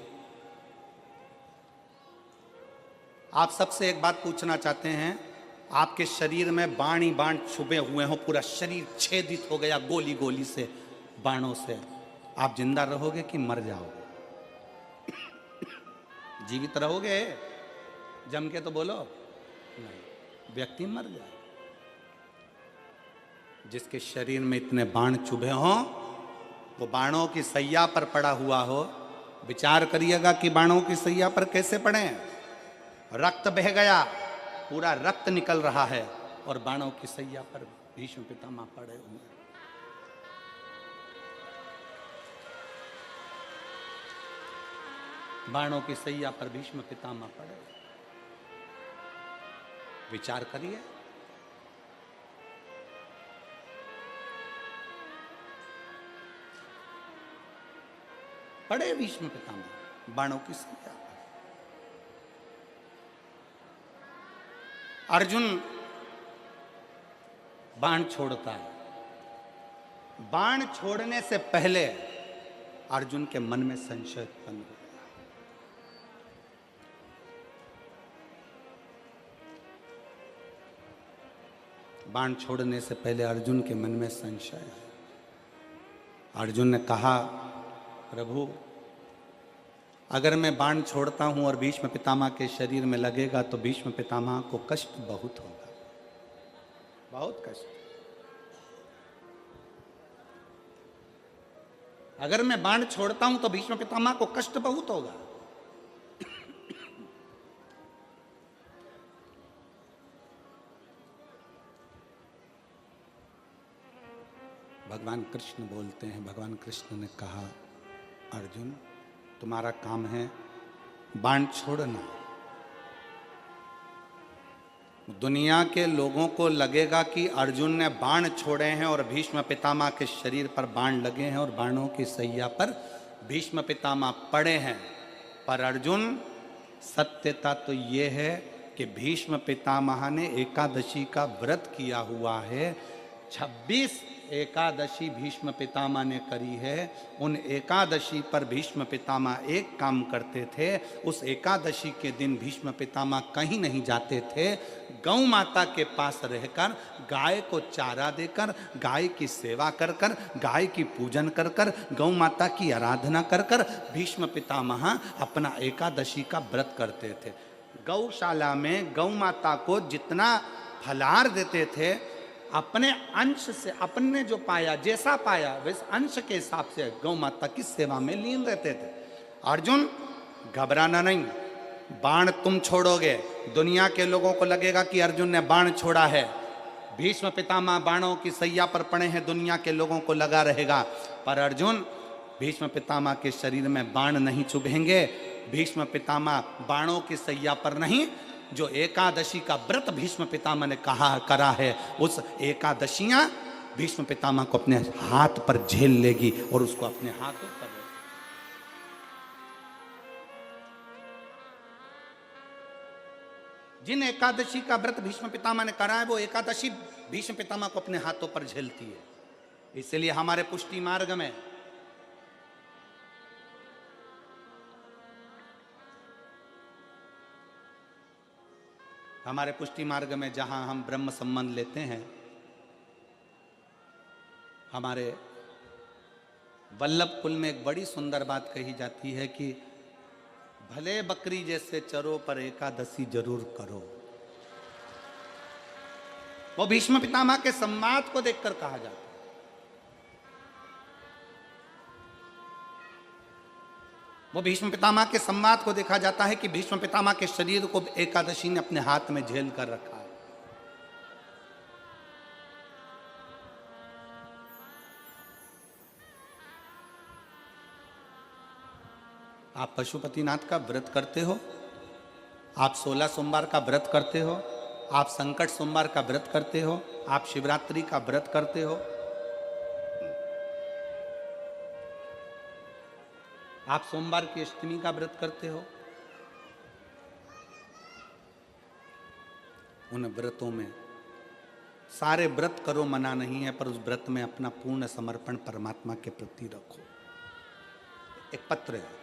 आप सबसे एक बात पूछना चाहते हैं, आपके शरीर में बाण ही बाण छुपे हुए हो, पूरा शरीर छेदित हो गया गोली गोली से, बाणों से, आप जिंदा रहोगे कि मर जाओगे? जीवित रहोगे? जम के तो बोलो नहीं, व्यक्ति मर जाए। जिसके शरीर में इतने बाण चुभे हों, वो बाणों की सैया पर पड़ा हुआ हो, विचार करिएगा कि बाणों की सैया पर कैसे पड़े। रक्त बह गया, पूरा रक्त निकल रहा है, और बाणों की सैया पर भीष्म पितामह पड़े हुए। बाणों की सैया पर भीष्म पितामह पड़े। विचार करिए। पड़े भीष्म पितामह बाणों की सैया। अर्जुन बाण छोड़ता है। बाण छोड़ने से पहले अर्जुन के मन में संशय उत्पन्न हो गया। बाण छोड़ने से पहले अर्जुन के मन में संशय है। अर्जुन ने कहा, प्रभु, अगर मैं बाण छोड़ता हूं और भीष्म पितामह के शरीर में लगेगा तो भीष्म पितामह को कष्ट बहुत होगा, बहुत कष्ट। अगर मैं बाण छोड़ता हूं तो भीष्म पितामह को कष्ट बहुत होगा। भगवान कृष्ण बोलते हैं, भगवान कृष्ण ने कहा, अर्जुन, तुम्हारा काम है बाण छोड़ना। दुनिया के लोगों को लगेगा कि अर्जुन ने बाण छोड़े हैं और भीष्म पितामह के शरीर पर बाण लगे हैं और बाणों की सैया पर भीष्म पितामह पड़े हैं। पर अर्जुन, सत्यता तो ये है कि भीष्म पितामह ने एकादशी का व्रत किया हुआ है। 26 एकादशी भीष्म पितामह ने करी है। उन एकादशी पर भीष्म पितामह एक काम करते थे, उस एकादशी के दिन भीष्म पितामह कहीं नहीं जाते थे, गौ माता के पास रहकर गाय को चारा देकर, गाय की सेवा कर कर, गाय की पूजन कर कर, गौ माता की आराधना कर कर भीष्म पितामह अपना एकादशी का व्रत करते थे। गौशाला में गौ माता को जितना फलाहार देते थे, अपने अंश से, अपने जो पाया, जैसा पाया वैसे अंश के हिसाब से गौ माता की सेवा में लीन रहते थे। अर्जुन, घबराना नहीं, बाण तुम छोड़ोगे, दुनिया के लोगों को लगेगा कि अर्जुन ने बाण छोड़ा है। भीष्म पितामह बाणों की सैया पर पड़े हैं, दुनिया के लोगों को लगा रहेगा, पर अर्जुन, भीष्म पितामह के शरीर में बाण नहीं चुभेंगे। भीष्म पितामह बाणों की सैया पर नहीं, जो एकादशी का व्रत भीष्म पितामह ने करा है, उस एकादशियां भीष्म पितामह को अपने हाथ पर झेल लेगी और उसको अपने हाथों पर। जिन एकादशी का व्रत भीष्म पितामह ने करा है, वो एकादशी भीष्म पितामह को अपने हाथों पर झेलती है। इसलिए हमारे पुष्टि मार्ग में जहां हम ब्रह्म संबंध लेते हैं, हमारे वल्लभ कुल में एक बड़ी सुंदर बात कही जाती है कि भले बकरी जैसे चरो पर एकादशी जरूर करो। वो भीष्म पितामह के संवाद को देखकर कहा जाता है। वो भीष्म पितामह के संवाद को देखा जाता है कि भीष्म पितामह के शरीर को एकादशी ने अपने हाथ में झेल कर रखा है। आप पशुपतिनाथ का व्रत करते हो, आप 16 सोमवार का व्रत करते हो, आप संकट सोमवार का व्रत करते हो, आप शिवरात्रि का व्रत करते हो, आप सोमवार की अष्टमी का व्रत करते हो। उन व्रतों में सारे व्रत करो, मना नहीं है, पर उस व्रत में अपना पूर्ण समर्पण परमात्मा के प्रति रखो। एक पत्र है,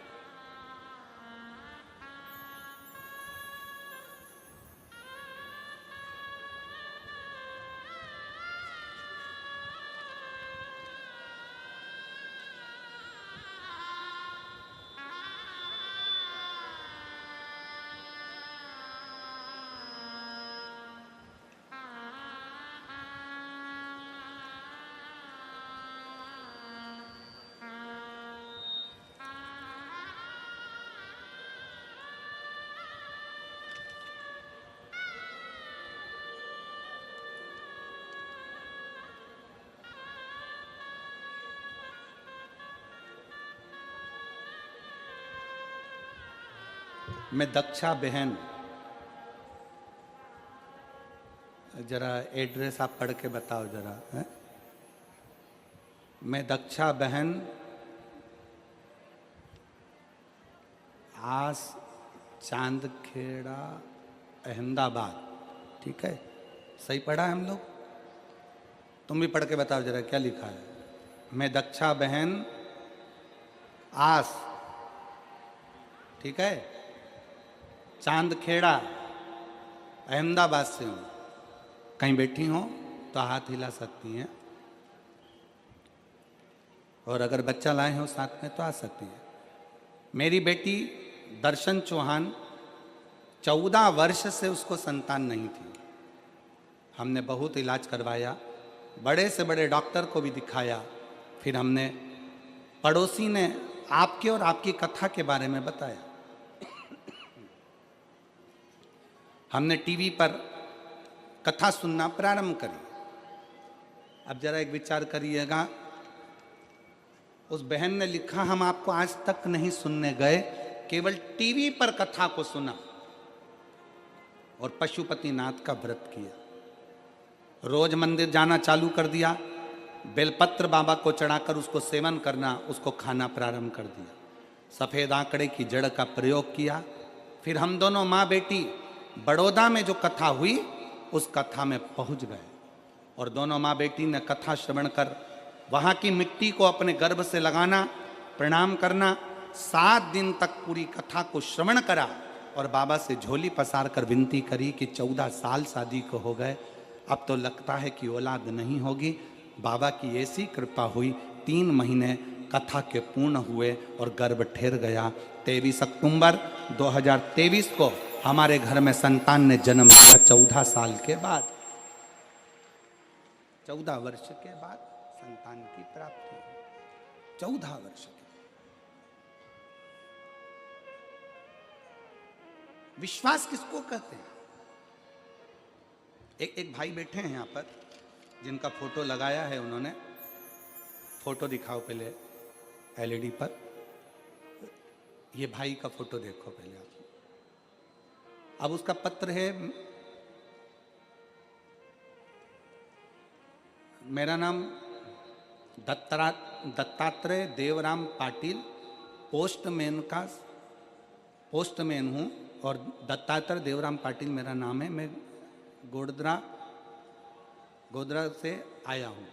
मैं दक्षा बहन, जरा एड्रेस आप पढ़ के बताओ जरा है? मैं दक्षा बहन, आस चांदखेड़ा, अहमदाबाद। ठीक है, सही पढ़ा है हम लोग? तुम भी पढ़ के बताओ जरा क्या लिखा है। मैं दक्षा बहन, आस, ठीक है, चांदखेड़ा, अहमदाबाद से हूँ। कहीं बैठी हो तो हाथ हिला सकती हैं, और अगर बच्चा लाए हो साथ में तो आ सकती हैं। मेरी बेटी दर्शन चौहान, 14 वर्ष से उसको संतान नहीं थी। हमने बहुत इलाज करवाया, बड़े से बड़े डॉक्टर को भी दिखाया। फिर हमने, पड़ोसी ने आपके और आपकी कथा के बारे में बताया। हमने टीवी पर कथा सुनना प्रारंभ करी। अब जरा एक विचार करिएगा, उस बहन ने लिखा, हम आपको आज तक नहीं सुनने गए, केवल टीवी पर कथा को सुना और पशुपतिनाथ का व्रत किया। रोज मंदिर जाना चालू कर दिया, बेलपत्र बाबा को चढ़ाकर उसको सेवन करना, उसको खाना प्रारंभ कर दिया। सफ़ेद आंकड़े की जड़ का प्रयोग किया। फिर हम दोनों माँ बेटी बड़ौदा में जो कथा हुई, उस कथा में पहुंच गए। और दोनों माँ बेटी ने कथा श्रवण कर वहाँ की मिट्टी को अपने गर्भ से लगाना, प्रणाम करना, 7 दिन तक पूरी कथा को श्रवण करा और बाबा से झोली पसार कर विनती करी कि 14 साल शादी को हो गए, अब तो लगता है कि औलाद नहीं होगी। बाबा की ऐसी कृपा हुई, 3 महीने कथा के पूर्ण हुए और गर्भ ठहर गया। 23 अक्टूबर 2023 को हमारे घर में संतान ने जन्म लिया 14 साल के बाद। 14 वर्ष के बाद संतान की प्राप्ति, 14 वर्ष के। विश्वास किसको कहते हैं? एक भाई बैठे हैं यहाँ पर जिनका फोटो लगाया है उन्होंने। फोटो दिखाओ पहले एलईडी पर। ये भाई का फोटो देखो पहले आप। अब उसका पत्र है, मेरा नाम दत्तात्रेय देवराम पाटिल, पोस्टमैन हूँ और दत्तात्रेय देवराम पाटिल मेरा नाम है। मैं गोदरा से आया हूँ।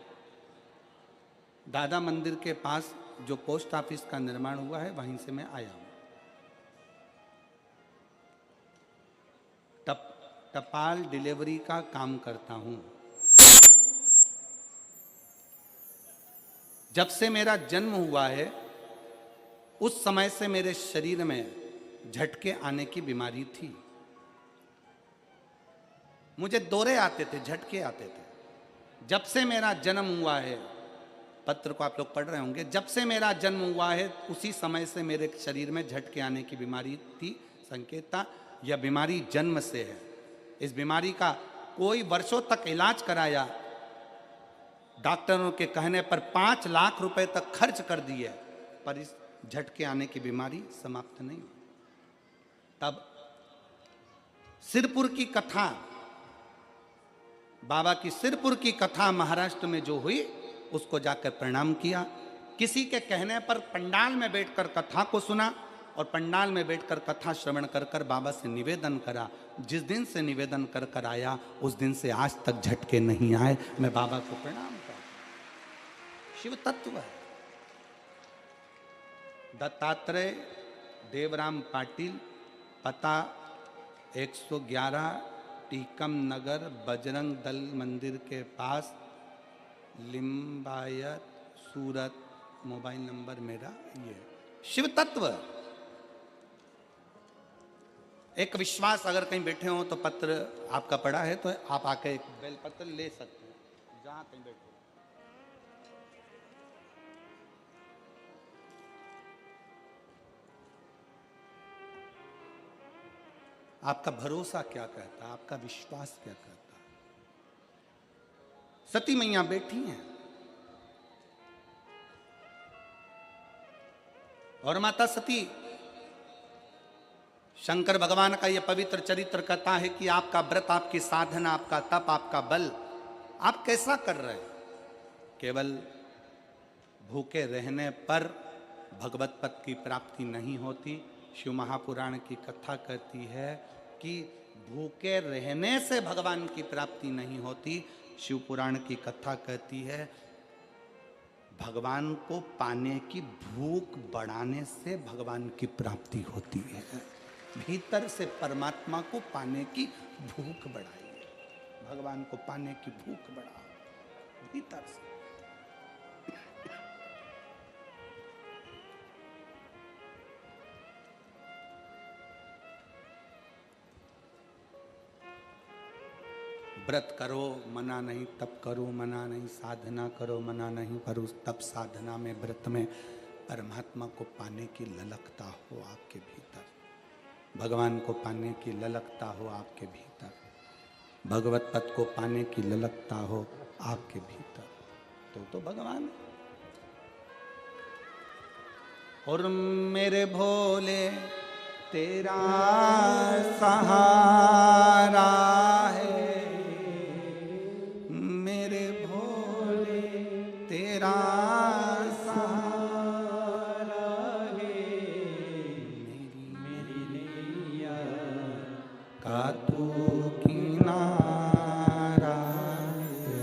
दादा मंदिर के पास जो पोस्ट ऑफिस का निर्माण हुआ है वहीं से मैं आया हूँ। टपाल डिलीवरी का काम करता हूँ। जब से मेरा जन्म हुआ है उस समय से मेरे शरीर में झटके आने की बीमारी थी। मुझे दौरे आते थे, झटके आते थे। जब से मेरा जन्म हुआ है, पत्र को आप लोग पढ़ रहे होंगे, जब से मेरा जन्म हुआ है उसी समय से मेरे शरीर में झटके आने की बीमारी थी। संकेत था, यह बीमारी जन्म से है। इस बीमारी का कोई वर्षों तक इलाज कराया, डॉक्टरों के कहने पर 5 लाख रुपए तक खर्च कर दिए, पर इस झटके आने की बीमारी समाप्त नहीं हुई। तब सिरपुर की कथा, बाबा की सिरपुर की कथा महाराष्ट्र में जो हुई उसको जाकर प्रणाम किया। किसी के कहने पर पंडाल में बैठकर कथा को सुना और पंडाल में बैठकर कथा श्रवण कर कर बाबा से निवेदन करा। जिस दिन से निवेदन कर कर आया उस दिन से आज तक झटके नहीं आए। मैं बाबा को प्रणाम करता हूं। शिव तत्व है। दत्तात्रेय देवराम पाटिल, पता 111 टीकम नगर, बजरंग दल मंदिर के पास, लिंबायत, सूरत। मोबाइल नंबर मेरा ये। शिव तत्व एक विश्वास। अगर कहीं बैठे हो तो पत्र आपका पड़ा है तो आप आके एक बेल पत्र ले सकते हैं जहां कहीं बैठे। आपका भरोसा क्या कहता है, आपका विश्वास क्या कहता है? सती मैया बैठी हैं और माता सती, शंकर भगवान का यह पवित्र चरित्र कहता है कि आपका व्रत, आपकी साधना, आपका तप, आपका बल आप कैसा कर रहे हैं? केवल भूखे रहने पर भगवत पद की प्राप्ति नहीं होती। शिव महापुराण की कथा कहती है कि भूखे रहने से भगवान की प्राप्ति नहीं होती। शिव पुराण की कथा कहती है भगवान को पाने की भूख बढ़ाने से भगवान की प्राप्ति होती है। भीतर से परमात्मा को पाने की भूख बढ़ाइए, भगवान को पाने की भूख बढ़ाओ भीतर से। व्रत करो मना नहीं, तप करो मना नहीं, साधना करो मना नहीं, पर उस तप साधना में, व्रत में परमात्मा को पाने की ललकता हो आपके भीतर, भगवान को पाने की ललकता हो आपके भीतर, भगवत पद को पाने की ललकता हो आपके भीतर, तो भगवान। और मेरे भोले तेरा सहारा है, मेरे भोले तेरा सहारा है, मेरी नैया का तू किनारा है।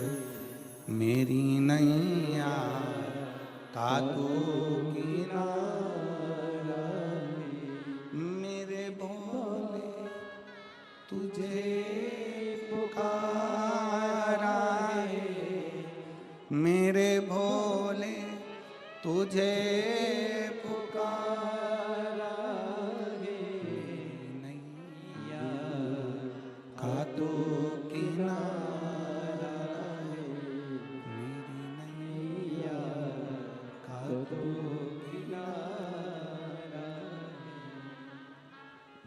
तुझे पुकारा है नैया का तो किनारा है मेरी नैया का तो किनारा।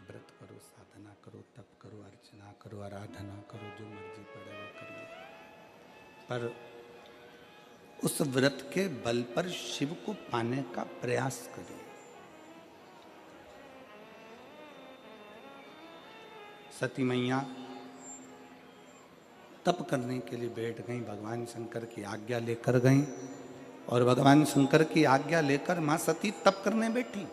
व्रत करो, साधना करो, तप करो, अर्चना करो, आराधना करो, जो मर्जी पड़े वो करिए, पर उस व्रत के बल पर शिव को पाने का प्रयास करिए। सती मैया तप करने के लिए बैठ गई, भगवान शंकर की आज्ञा लेकर गई और भगवान शंकर की आज्ञा लेकर मां सती तप करने बैठी।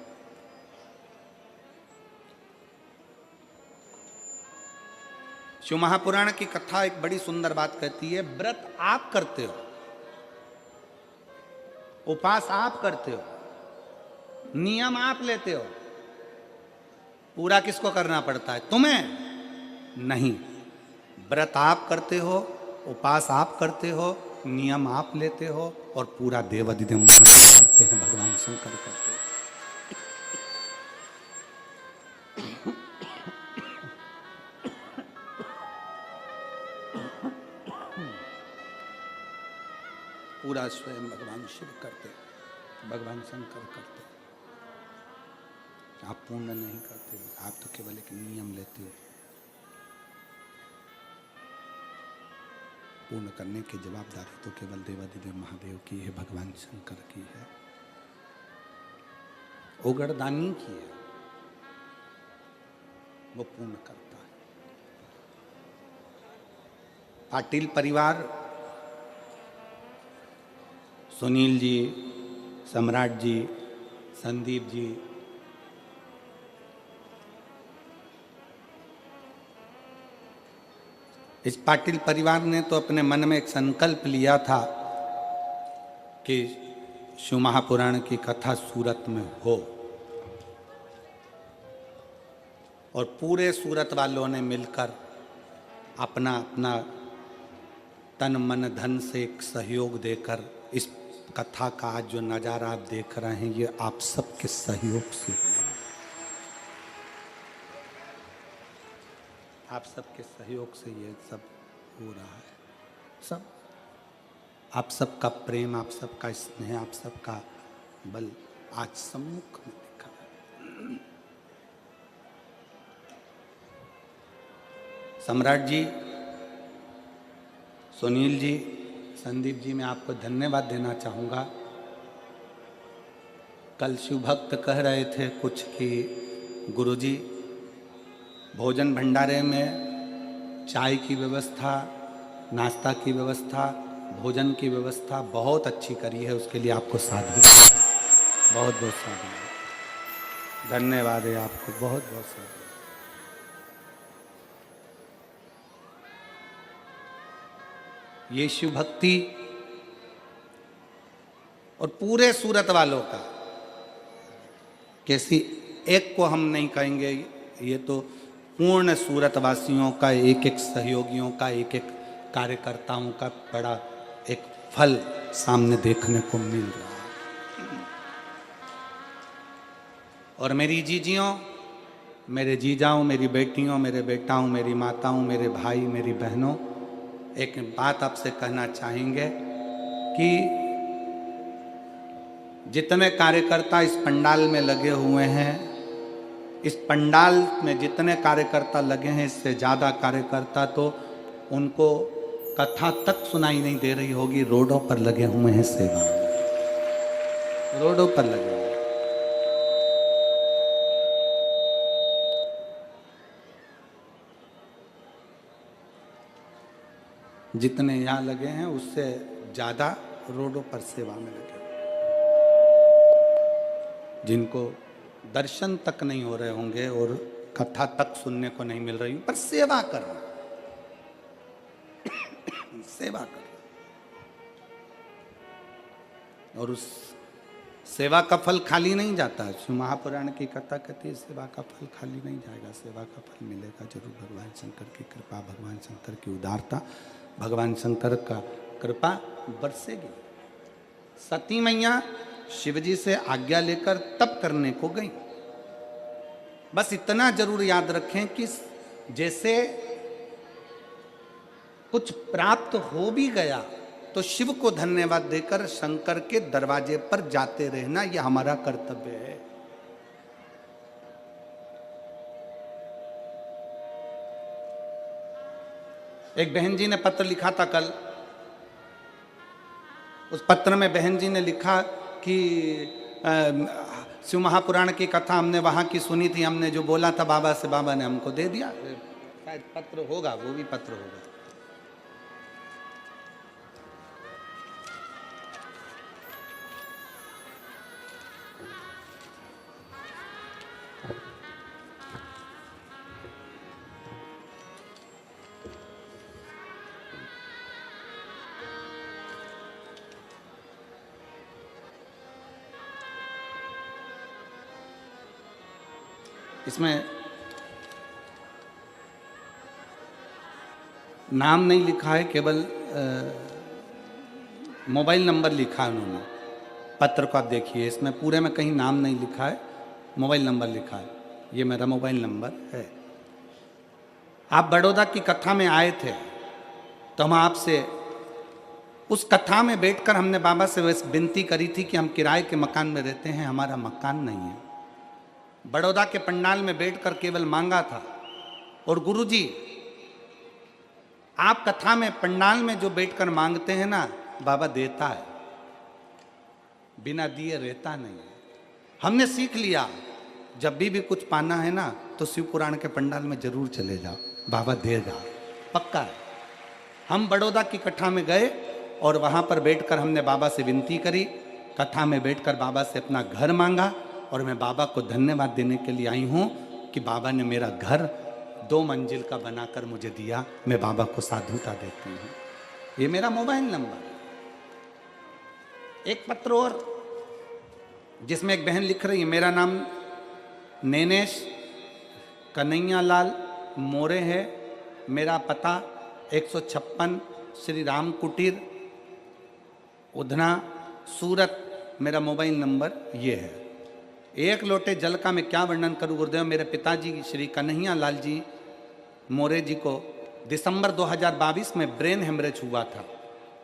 शिव महापुराण की कथा एक बड़ी सुंदर बात कहती है, व्रत आप करते हो, उपास आप करते हो, नियम आप लेते हो, पूरा किसको करना पड़ता है? तुम्हें नहीं। व्रत आप करते हो, उपास आप करते हो, नियम आप लेते हो और पूरा देवाधिदेव करते हैं, भगवान शंकर करते हैं। पूरा स्वयं भगवान शिव करते, भगवान शंकर करते। आप पूर्ण नहीं करते, आप तो केवल एक नियम लेते हो। पूर्ण करने की जवाबदारी तो केवल देवाधिदेव महादेव की है, भगवान शंकर की है, ओगरदानी की है, वो पूर्ण करता है। पाटिल परिवार, सुनील जी, सम्राट जी, संदीप जी, इस पाटिल परिवार ने तो अपने मन में एक संकल्प लिया था कि शिव महापुराण की कथा सूरत में हो, और पूरे सूरत वालों ने मिलकर अपना अपना तन मन धन से एक सहयोग देकर इस कथा का आज जो नज़ारा आप देख रहे हैं, ये आप सबके सहयोग से हुआ। आप सबके सहयोग से ये सब हो रहा है। सब आप सबका प्रेम, आप सबका स्नेह, आप सबका बल आज सम्मुख में दिखा है। सम्राट जी, सुनील जी, संदीप जी, मैं आपको धन्यवाद देना चाहूँगा। कल शिव भक्त कह रहे थे कुछ कि गुरुजी भोजन भंडारे में चाय की व्यवस्था, नाश्ता की व्यवस्था, भोजन की व्यवस्था बहुत अच्छी करी है, उसके लिए आपको साधु बहुत बहुत साधु धन्यवाद है आपको, बहुत बहुत साधु। ये शिव भक्ति और पूरे सूरत वालों का, किसी एक को हम नहीं कहेंगे, ये तो पूर्ण सूरत वासियों का, एक एक सहयोगियों का, एक एक कार्यकर्ताओं का बड़ा एक फल सामने देखने को मिल रहा है। और मेरी जीजियों, मेरे जीजाओं, मेरी बेटियों, मेरे बेटाओं, मेरी माताओं, मेरे भाई, मेरी बहनों, एक बात आपसे कहना चाहेंगे कि जितने कार्यकर्ता इस पंडाल में लगे हुए हैं, इस पंडाल में जितने कार्यकर्ता लगे हैं, इससे ज़्यादा कार्यकर्ता तो उनको कथा तक सुनाई नहीं दे रही होगी, रोडों पर लगे हुए हैं सेवा, रोडों पर लगे हुए। जितने यहाँ लगे हैं उससे ज़्यादा रोडों पर सेवा में लगे, जिनको दर्शन तक नहीं हो रहे होंगे और कथा तक सुनने को नहीं मिल रही, पर सेवा करना, सेवा करना, और उस सेवा का फल खाली नहीं जाता है। शिव महापुराण की कथा कहती है सेवा का फल खाली नहीं जाएगा, सेवा का फल मिलेगा जरूर। भगवान शंकर की कृपा, भगवान शंकर की उदारता, भगवान शंकर का कृपा बरसेगी। सती मैया शिवजी से आज्ञा लेकर तप करने को गई। बस इतना जरूर याद रखें कि जैसे कुछ प्राप्त हो भी गया तो शिव को धन्यवाद देकर शंकर के दरवाजे पर जाते रहना, यह हमारा कर्तव्य है। एक बहन जी ने पत्र लिखा था कल। उस पत्र में बहन जी ने लिखा कि शिव महापुराण की कथा हमने वहां की सुनी थी, हमने जो बोला था बाबा से, बाबा ने हमको दे दिया। शायद पत्र होगा, वो भी पत्र होगा। इसमें नाम नहीं लिखा है, केवल मोबाइल नंबर लिखा है उन्होंने। पत्र को आप देखिए, इसमें पूरे में कहीं नाम नहीं लिखा है, मोबाइल नंबर लिखा है। ये मेरा मोबाइल नंबर है। आप बड़ौदा की कथा में आए थे तो हम आपसे उस कथा में बैठकर हमने बाबा से वैसे विनती करी थी कि हम किराए के मकान में रहते हैं, हमारा मकान नहीं है। बड़ौदा के पंडाल में बैठकर केवल मांगा था। और गुरुजी, आप कथा में पंडाल में जो बैठकर मांगते हैं ना, बाबा देता है, बिना दिए रहता नहीं है। हमने सीख लिया, जब भी कुछ पाना है ना तो शिव पुराण के पंडाल में जरूर चले जाओ, बाबा देगा, पक्का है। हम बड़ौदा की कथा में गए और वहां पर बैठकर हमने बाबा से विनती करी, कथा में बैठकर बाबा से अपना घर मांगा। और मैं बाबा को धन्यवाद देने के लिए आई हूं कि बाबा ने मेरा घर 2 मंजिल का बनाकर मुझे दिया। मैं बाबा को साधुता देती हूं। ये मेरा मोबाइल नंबर। एक पत्र और जिसमें एक बहन लिख रही है, मेरा नाम नैनेश कन्हैया लाल मोरे है, मेरा पता 156 श्री राम कुटीर उधना सूरत, मेरा मोबाइल नंबर ये है। एक लोटे जल का मैं क्या वर्णन करूं गुरुदेव। मेरे पिताजी श्री कन्हैया लाल जी मोरे जी को दिसंबर 2022 में ब्रेन हेमरेज हुआ था।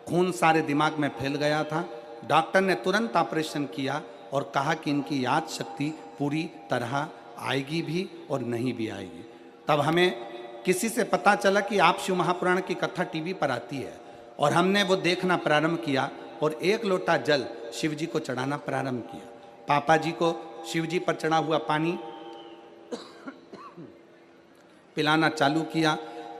खून सारे दिमाग में फैल गया था। डॉक्टर ने तुरंत ऑपरेशन किया और कहा कि इनकी याद शक्ति पूरी तरह आएगी भी और नहीं भी आएगी। तब हमें किसी से पता चला कि आप शिव महापुराण की कथा टीवी पर आती है और हमने वो देखना प्रारंभ किया और 1 लोटा जल शिव जी को चढ़ाना प्रारंभ किया। पापा जी को शिव जी पर चढ़ा हुआ पानी पिलाना चालू किया।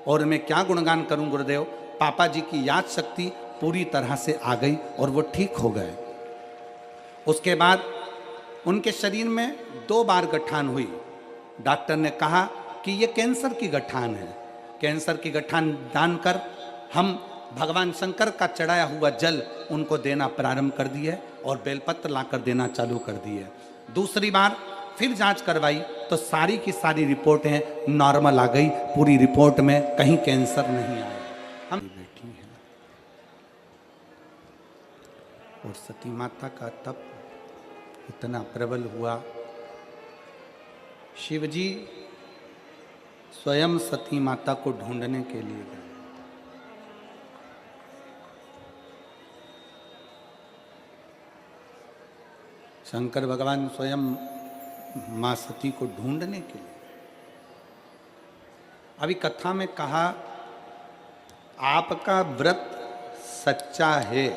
और मैं क्या गुणगान करूं गुरुदेव, पापा जी की याद शक्ति पूरी तरह से आ गई और वो ठीक हो गए। उसके बाद उनके शरीर में 2 बार गठान हुई। डॉक्टर ने कहा कि ये कैंसर की गठान है। कैंसर की गठान जानकर हम भगवान शंकर का चढ़ाया हुआ जल उनको देना प्रारंभ कर दिए और बेलपत्र लाकर देना चालू कर दिए। दूसरी बार फिर जांच करवाई तो सारी की सारी रिपोर्टें नॉर्मल आ गई। पूरी रिपोर्ट में कहीं कैंसर नहीं आया। हम बैठी हैं और सती माता का तप इतना प्रबल हुआ, शिवजी स्वयं सती माता को ढूंढने के लिए गए। शंकर भगवान स्वयं मां सती को ढूंढने के लिए। अभी कथा में कहा, आपका व्रत सच्चा है,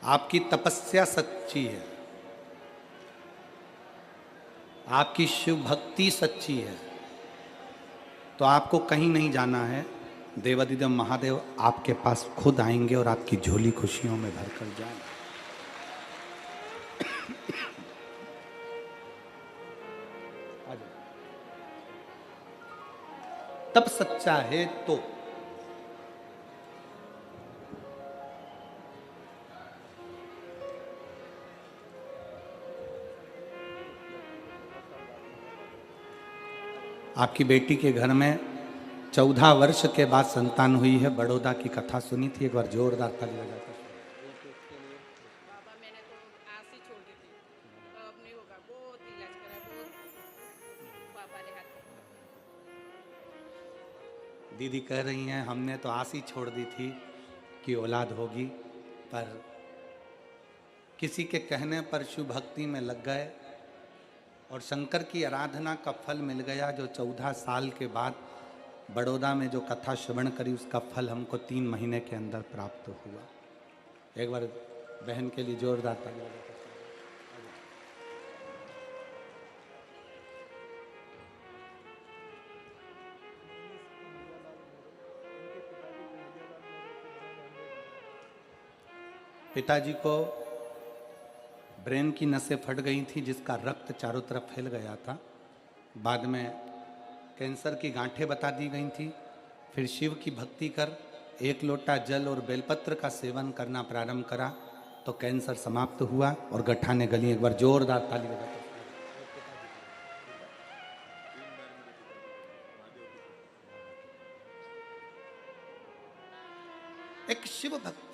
आपकी तपस्या सच्ची है, आपकी शिव भक्ति सच्ची है, तो आपको कहीं नहीं जाना है। देवादिदेव महादेव आपके पास खुद आएंगे और आपकी झोली खुशियों में भरकर जाएंगे। तब सच्चा है तो आपकी बेटी के घर में 14 वर्ष के बाद संतान हुई है। बड़ौदा की कथा सुनी थी, एक बार जोरदार ताली बजाकर। बाबा मैंने तो आस ही छोड़ दी थी, अब नहीं होगा, बहुत इलाज करा, बहुत पापा ने हाथ पकड़ा। दीदी कह रही हैं हमने तो आस ही छोड़ दी थी कि औलाद होगी, पर किसी के कहने पर शिव भक्ति में लग गए और शंकर की आराधना का फल मिल गया। जो 14 साल के बाद बड़ौदा में जो कथा श्रवण करी, उसका फल हमको 3 महीने के अंदर प्राप्त हुआ। एक बार बहन के लिए जोरदार ताली बजाकर। पिताजी को ब्रेन की नसें फट गई थी, जिसका रक्त चारों तरफ फैल गया था। बाद में कैंसर की गांठें बता दी गई थी। फिर शिव की भक्ति कर 1 लोटा जल और बेलपत्र का सेवन करना प्रारंभ करा तो कैंसर समाप्त हुआ और गठाने गली। एक बार जोरदार ताली बजाकर। एक शिव भक्ति,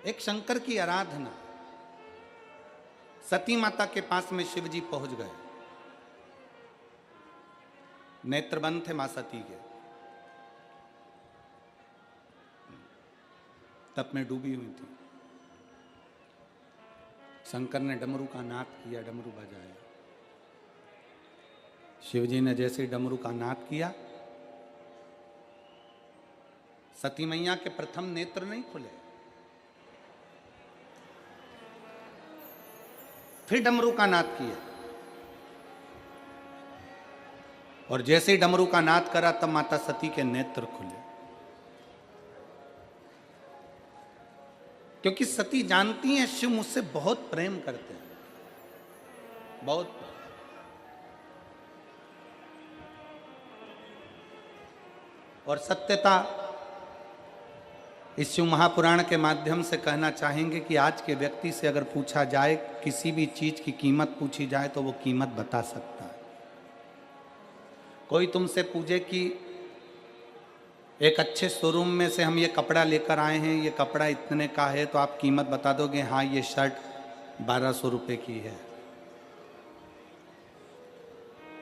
एक शंकर की आराधना। सती माता के पास में शिव जी पहुंच गए। नेत्र बंद थे मां सती के, तप में डूबी हुई थी। शंकर ने डमरू का नाद किया, डमरू बजाया। शिव जी ने जैसे डमरू का नाद किया, सती मैया के प्रथम नेत्र नहीं खुले। फिर डमरू का नाद किया और जैसे ही डमरू का नाद करा तब माता सती के नेत्र खुले। क्योंकि सती जानती हैं शिव मुझसे बहुत प्रेम करते हैं, बहुत। और सत्यता इस शिव महापुराण के माध्यम से कहना चाहेंगे कि आज के व्यक्ति से अगर पूछा जाए, किसी भी चीज की कीमत पूछी जाए तो वो कीमत बता सकता है। कोई तुमसे पूछे कि एक अच्छे शोरूम में से हम ये कपड़ा लेकर आए हैं, ये कपड़ा इतने का है, तो आप कीमत बता दोगे हाँ ये शर्ट 1200 रुपए की है।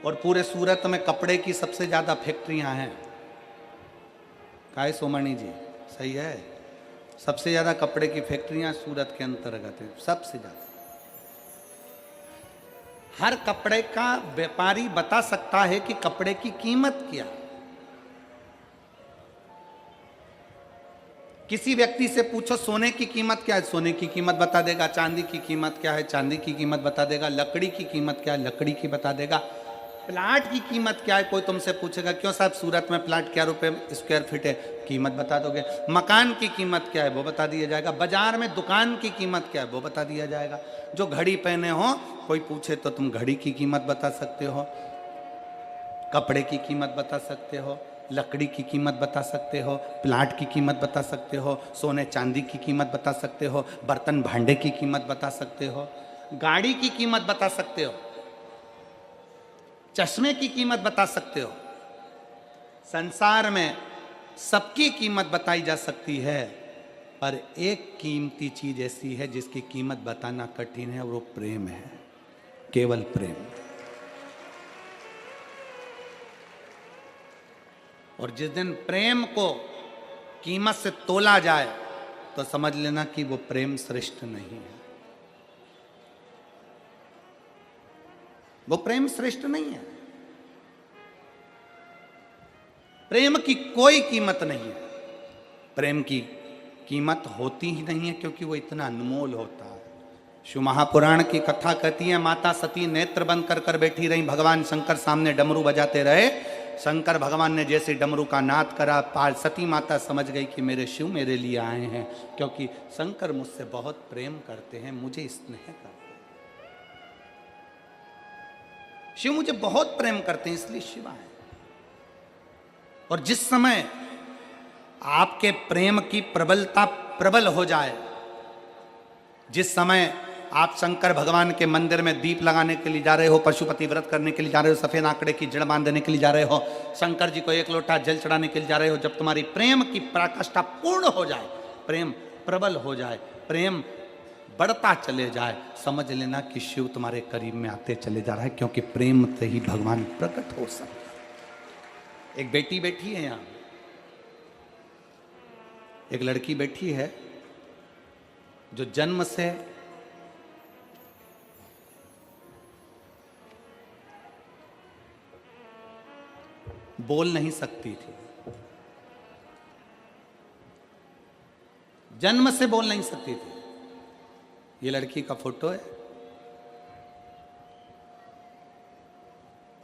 और पूरे सूरत में कपड़े की सबसे ज्यादा फैक्ट्रियां हैं। काय सोमणी जी सही है, सबसे ज्यादा कपड़े की फैक्ट्रियां सूरत के अंतर्गत है, सबसे ज्यादा। हर कपड़े का व्यापारी बता सकता है कि कपड़े की कीमत क्या है। किसी व्यक्ति से पूछो सोने की कीमत क्या है, सोने की कीमत बता देगा। चांदी की कीमत क्या है, चांदी की कीमत बता देगा। लकड़ी की कीमत क्या है, लकड़ी की बता देगा। प्लाट की कीमत क्या है, कोई तुमसे पूछेगा क्यों साहब सूरत में प्लाट क्या रुपए स्क्वायर फीट है, कीमत बता दोगे। मकान की कीमत क्या है वो बता दिया जाएगा। बाजार में दुकान की कीमत क्या है वो बता दिया जाएगा। जो घड़ी पहने हो कोई पूछे तो तुम घड़ी की कीमत बता सकते हो, कपड़े की कीमत बता सकते हो, लकड़ी की कीमत बता सकते हो, प्लाट की कीमत बता सकते हो, सोने चांदी की कीमत बता सकते हो, बर्तन भांडे की कीमत बता सकते हो, गाड़ी की कीमत बता सकते हो, चश्मे की कीमत बता सकते हो। संसार में सबकी कीमत बताई जा सकती है, पर एक कीमती चीज ऐसी है जिसकी कीमत बताना कठिन है, वो प्रेम है, केवल प्रेम। और जिस दिन प्रेम को कीमत से तोला जाए तो समझ लेना कि वो प्रेम श्रेष्ठ नहीं है, वो प्रेम श्रेष्ठ नहीं है। प्रेम की कोई कीमत नहीं है, प्रेम की कीमत होती ही नहीं है, क्योंकि वो इतना अनमोल होता है। शिव महापुराण की कथा कहती है माता सती नेत्र बंद कर कर बैठी रही, भगवान शंकर सामने डमरू बजाते रहे। शंकर भगवान ने जैसे डमरू का नाद करा, सती माता समझ गई कि मेरे शिव मेरे लिए आए हैं, क्योंकि शंकर मुझसे बहुत प्रेम करते हैं, मुझे स्नेह करते हैं। शिव मुझे बहुत प्रेम करते हैं, इसलिए शिव आए। और जिस समय आपके प्रेम की प्रबलता प्रबल हो जाए, जिस समय आप शंकर भगवान के मंदिर में दीप लगाने के लिए जा रहे हो, पशुपति व्रत करने के लिए जा रहे हो, सफेद आंकड़े की जड़ बांधने के लिए जा रहे हो, शंकर जी को एक लोटा जल चढ़ाने के लिए जा रहे हो, जब तुम्हारी प्रेम की पराकाष्ठा पूर्ण हो जाए, प्रेम प्रबल हो जाए, प्रेम बढ़ता चले जाए, समझ लेना कि शिव तुम्हारे करीब में आते चले जा रहा है, क्योंकि प्रेम से ही भगवान प्रकट हो सकते। एक बेटी बैठी है यहां, एक लड़की बैठी है जो जन्म से बोल नहीं सकती थी, जन्म से बोल नहीं सकती थी। ये लड़की का फोटो है,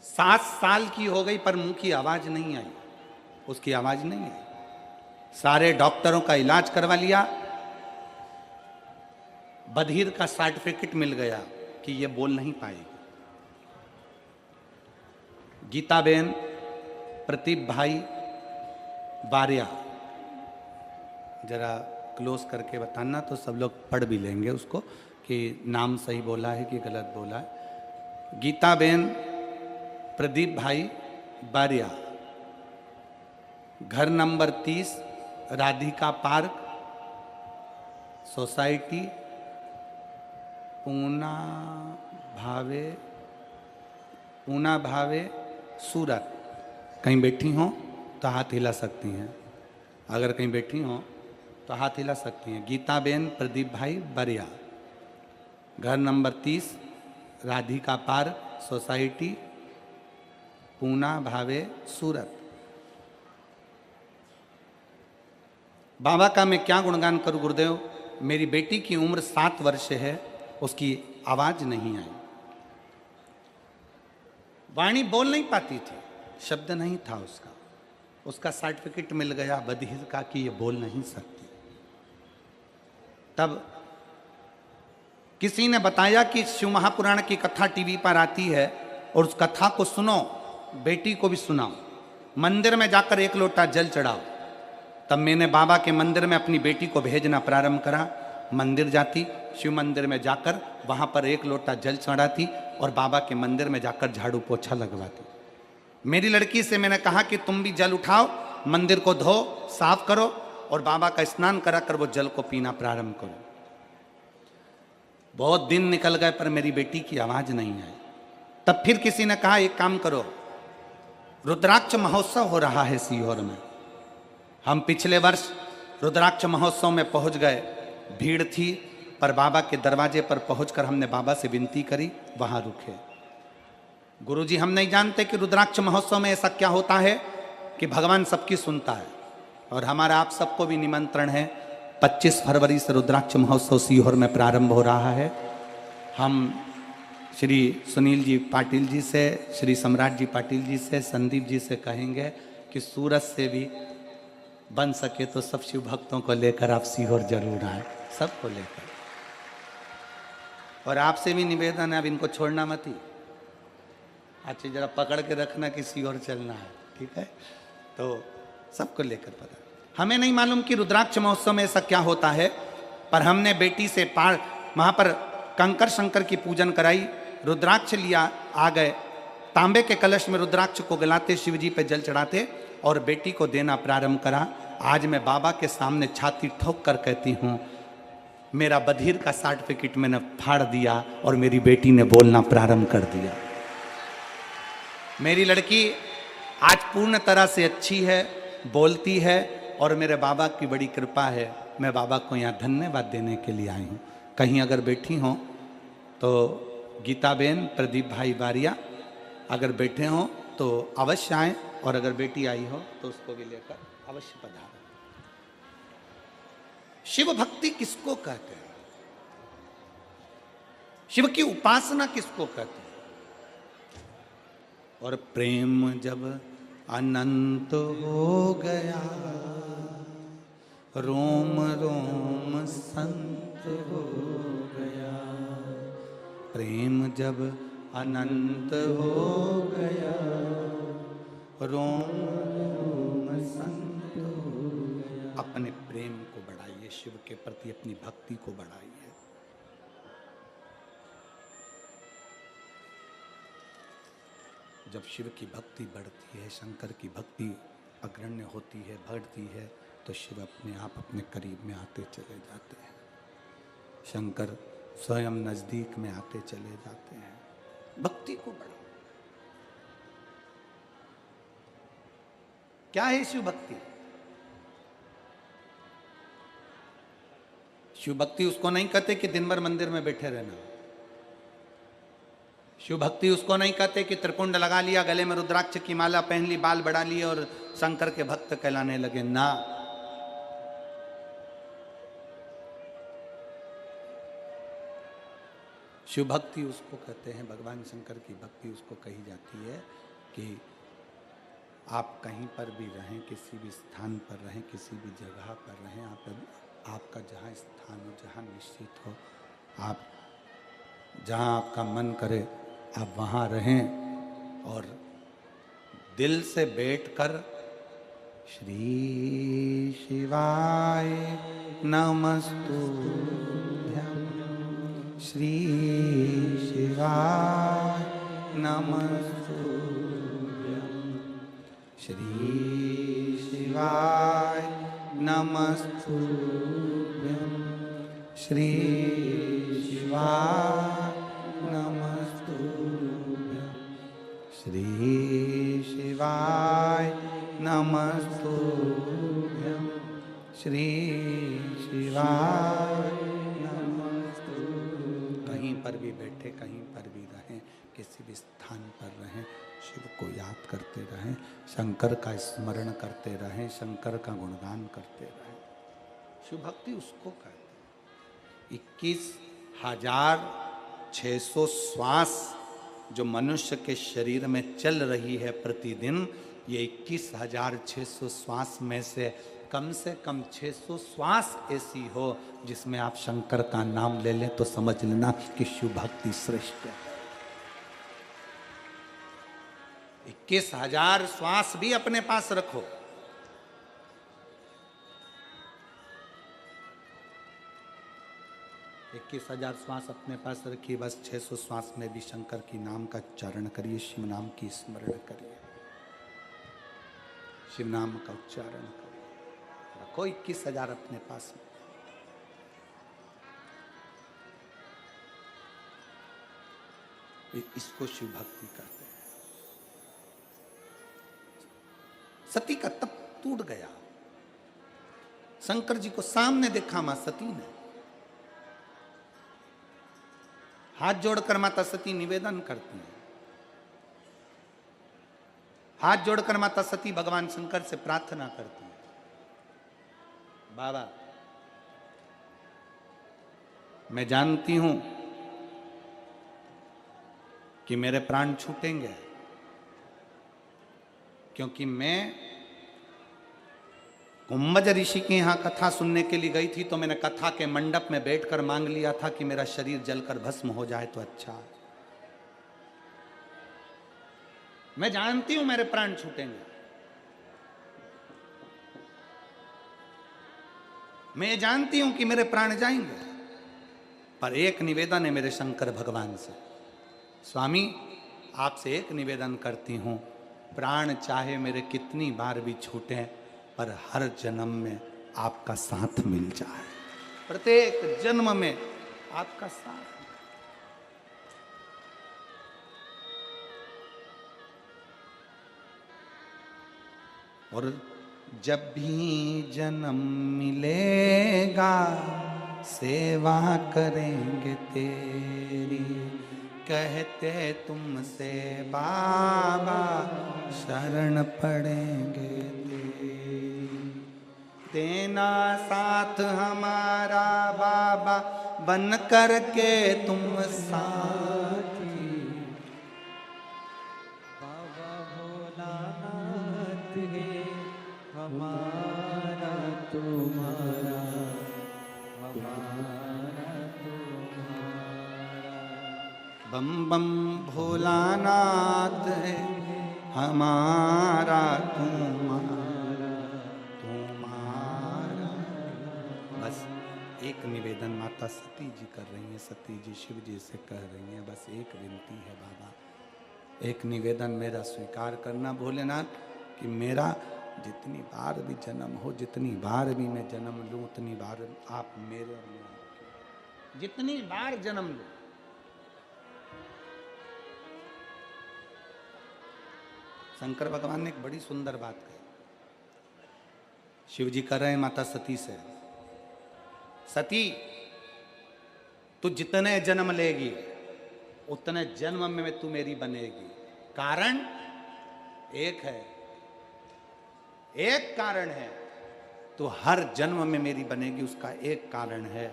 7 साल की हो गई पर मुंह की आवाज नहीं आई, उसकी आवाज नहीं आई। सारे डॉक्टरों का इलाज करवा लिया, बधिर का सर्टिफिकेट मिल गया कि ये बोल नहीं पाएगी। गीताबेन प्रदीप भाई बारिया, जरा क्लोज करके बताना तो सब लोग पढ़ भी लेंगे उसको कि नाम सही बोला है कि गलत बोला है। गीताबेन प्रदीप भाई बारिया, घर number 30, Radhika park, society, Poona भावे सूरत। कहीं बैठी हो तो हाथ हिला सकती हैं, अगर कहीं बैठी हो तो हाथ हिला सकती हैं। गीताबेन प्रदीप भाई बरिया, घर number 30, Radhika park, society, Poona भावे सूरत। बाबा का मैं क्या गुणगान करूं गुरुदेव। मेरी बेटी की उम्र 7 वर्ष है, उसकी आवाज नहीं आई, वाणी बोल नहीं पाती थी, शब्द नहीं था उसका। उसका सर्टिफिकेट मिल गया बधिर का कि ये बोल नहीं सकती। तब किसी ने बताया कि शिव महापुराण की कथा टीवी पर आती है और उस कथा को सुनो, बेटी को भी सुनाओ, मंदिर में जाकर एक लोटा जल चढ़ाओ। तब मैंने बाबा के मंदिर में अपनी बेटी को भेजना प्रारंभ करा। मंदिर जाती, शिव मंदिर में जाकर वहां पर एक लोटा जल चढ़ाती और बाबा के मंदिर में जाकर झाड़ू पोछा लगवाती। मेरी लड़की से मैंने कहा कि तुम भी जल उठाओ, मंदिर को धो साफ करो और बाबा का स्नान करा कर वो जल को पीना प्रारंभ करो। बहुत दिन निकल गए पर मेरी बेटी की आवाज नहीं आई। तब फिर किसी ने कहा एक काम करो, रुद्राक्ष महोत्सव हो रहा है सीहोर में। हम पिछले वर्ष रुद्राक्ष महोत्सव में पहुंच गए, भीड़ थी पर बाबा के दरवाजे पर पहुंचकर हमने बाबा से विनती करी, वहां रुके। गुरुजी हम नहीं जानते कि रुद्राक्ष महोत्सव में ऐसा क्या होता है कि भगवान सबकी सुनता है, और हमारा आप सबको भी निमंत्रण है। 25 फरवरी से रुद्राक्ष महोत्सव सीहोर में प्रारंभ हो रहा है। हम श्री सुनील जी पाटिल जी से, श्री सम्राट जी पाटिल जी से, संदीप जी से कहेंगे कि सूरत से भी बन सके तो सब शिव भक्तों को लेकर आप सीहोर जरूर आए, सबको लेकर। और आपसे भी निवेदन है, अब इनको छोड़ना मत ही, अच्छा जरा पकड़ के रखना कि सीहोर चलना है, ठीक है। तो सबको लेकर पता, हमें नहीं मालूम कि रुद्राक्ष महोत्सव में ऐसा क्या होता है, पर हमने बेटी से वहां पर कंकर शंकर की पूजन कराई, रुद्राक्ष लिया, आ गए, तांबे के कलश में रुद्राक्ष को गलाते, शिव जी पे जल चढ़ाते और बेटी को देना प्रारंभ करा। आज मैं बाबा के सामने छाती ठोक कर कहती हूँ, मेरा बधिर का सर्टिफिकेट मैंने फाड़ दिया और मेरी बेटी ने बोलना प्रारंभ कर दिया। मेरी लड़की आज पूर्ण तरह से अच्छी है, बोलती है और मेरे बाबा की बड़ी कृपा है। मैं बाबा को यहाँ धन्यवाद देने के लिए आई हूँ। कहीं अगर बैठी हो तो गीताबेन प्रदीप भाई बारिया अगर बैठे हो तो अवश्य आए, और अगर बेटी आई हो तो उसको भी लेकर अवश्य पधारें। शिव भक्ति किसको कहते हैं, शिव की उपासना किसको कहते हैं। और प्रेम जब अनंत हो गया, रोम रोम संत हो गया। प्रेम जब अनंत हो गया, रोम रोम संत हो गया। अपने प्रेम को बढ़ाइए, शिव के प्रति अपनी भक्ति को बढ़ाइए। जब शिव की भक्ति बढ़ती है, शंकर की भक्ति अग्रण्य होती है, बढ़ती है, तो शिव अपने आप अपने करीब में आते चले जाते हैं। शंकर स्वयं नजदीक में आते चले जाते हैं। भक्ति को बढ़ाओ। क्या है शिव भक्ति? शिव भक्ति उसको नहीं कहते कि दिन भर मंदिर में बैठे रहना। शिव भक्ति उसको नहीं कहते कि त्रिपुंड लगा लिया, गले में रुद्राक्ष की माला पहन ली, बाल बढ़ा लिए और शंकर के भक्त कहलाने लगे। ना, शिव भक्ति उसको कहते हैं, भगवान शंकर की भक्ति उसको कही जाती है कि आप कहीं पर भी रहें, किसी भी स्थान पर रहें, किसी भी जगह पर रहें, आपका जहाँ स्थान हो, जहाँ निश्चित हो, आप जहाँ आपका मन करे आप वहाँ रहें और दिल से बैठकर श्री शिवाय नमस्तुभ्यं, श्री शिवाय नमस्तुभ्यं, श्री शिवाय नमस्तुभ्यं, श्री शिवाय नमस्तुभ्यं, श्री शिवाय नमस्तुभ्यं, श्री शिवाय नमस्तुभ्यं। कहीं पर भी बैठे, कहीं पर भी रहें, किसी भी स्थान पर रहें, शिव को याद करते रहें, शंकर का स्मरण करते रहें, शंकर का गुणगान करते रहें। शिव भक्ति उसको कहते हैं। 21,600 श्वास जो मनुष्य के शरीर में चल रही है प्रतिदिन, ये 21,600 श्वास में से कम 600 श्वास ऐसी हो जिसमें आप शंकर का नाम ले लें तो समझ लेना कि शिव भक्ति श्रेष्ठ है। 21,000 श्वास भी अपने पास रखो। इक्कीस 21,000 श्वास अपने पास रखिए, बस 600 श्वास में भी शंकर की नाम का उच्चारण करिए, शिव नाम की स्मरण करिए, शिव नाम का उच्चारण करिए। रखो 21,000 अपने पास में। इसको शिव भक्ति कहते हैं। सती का तप टूट गया। शंकर जी को सामने देखा मां सती ने। हाथ जोड़कर माता सती निवेदन करती हैं। हाथ जोड़कर माता सती भगवान शंकर से प्रार्थना करती हैं, बाबा मैं जानती हूं कि मेरे प्राण छूटेंगे, क्योंकि मैं कुंभज ऋषि के यहाँ कथा सुनने के लिए गई थी, तो मैंने कथा के मंडप में बैठकर मांग लिया था कि मेरा शरीर जलकर भस्म हो जाए तो अच्छा है। मैं जानती हूं मेरे प्राण छूटेंगे, मैं जानती हूं कि मेरे प्राण जाएंगे, पर एक निवेदन है मेरे शंकर भगवान से। स्वामी आपसे एक निवेदन करती हूं, प्राण चाहे मेरे कितनी बार भी छूटे, पर हर जन्म में आपका साथ मिल जाए, प्रत्येक जन्म में आपका साथ। और जब भी जन्म मिलेगा सेवा करेंगे तेरी, कहते तुमसे बाबा शरण पड़ेंगे तेरी। देना साथ हमारा बाबा बन कर के तुम साथी। बाबा भोलानाथ है हमारा तुम्हारा, हमारा तुम्हारा। बम बम भोलानाथ है हमारा तुम्हारा, तुम्हारा। बस एक निवेदन माता सती जी कर रही हैं, सती जी शिव जी से कह रही हैं, बस एक विनती है बाबा, एक निवेदन मेरा स्वीकार करना भोलेनाथ कि मेरा जितनी बार भी जन्म हो, जितनी बार भी मैं जन्म लूं, उतनी बार आप मेरे और मैं आपके, जितनी बार जन्म लूं। शंकर भगवान ने एक बड़ी सुंदर बात कही। शिव जी कर रहे हैं माता सती से, सती तू जितने जन्म लेगी उतने जन्म में तू मेरी बनेगी। कारण एक है, एक कारण है, तो हर जन्म में मेरी बनेगी। उसका एक कारण है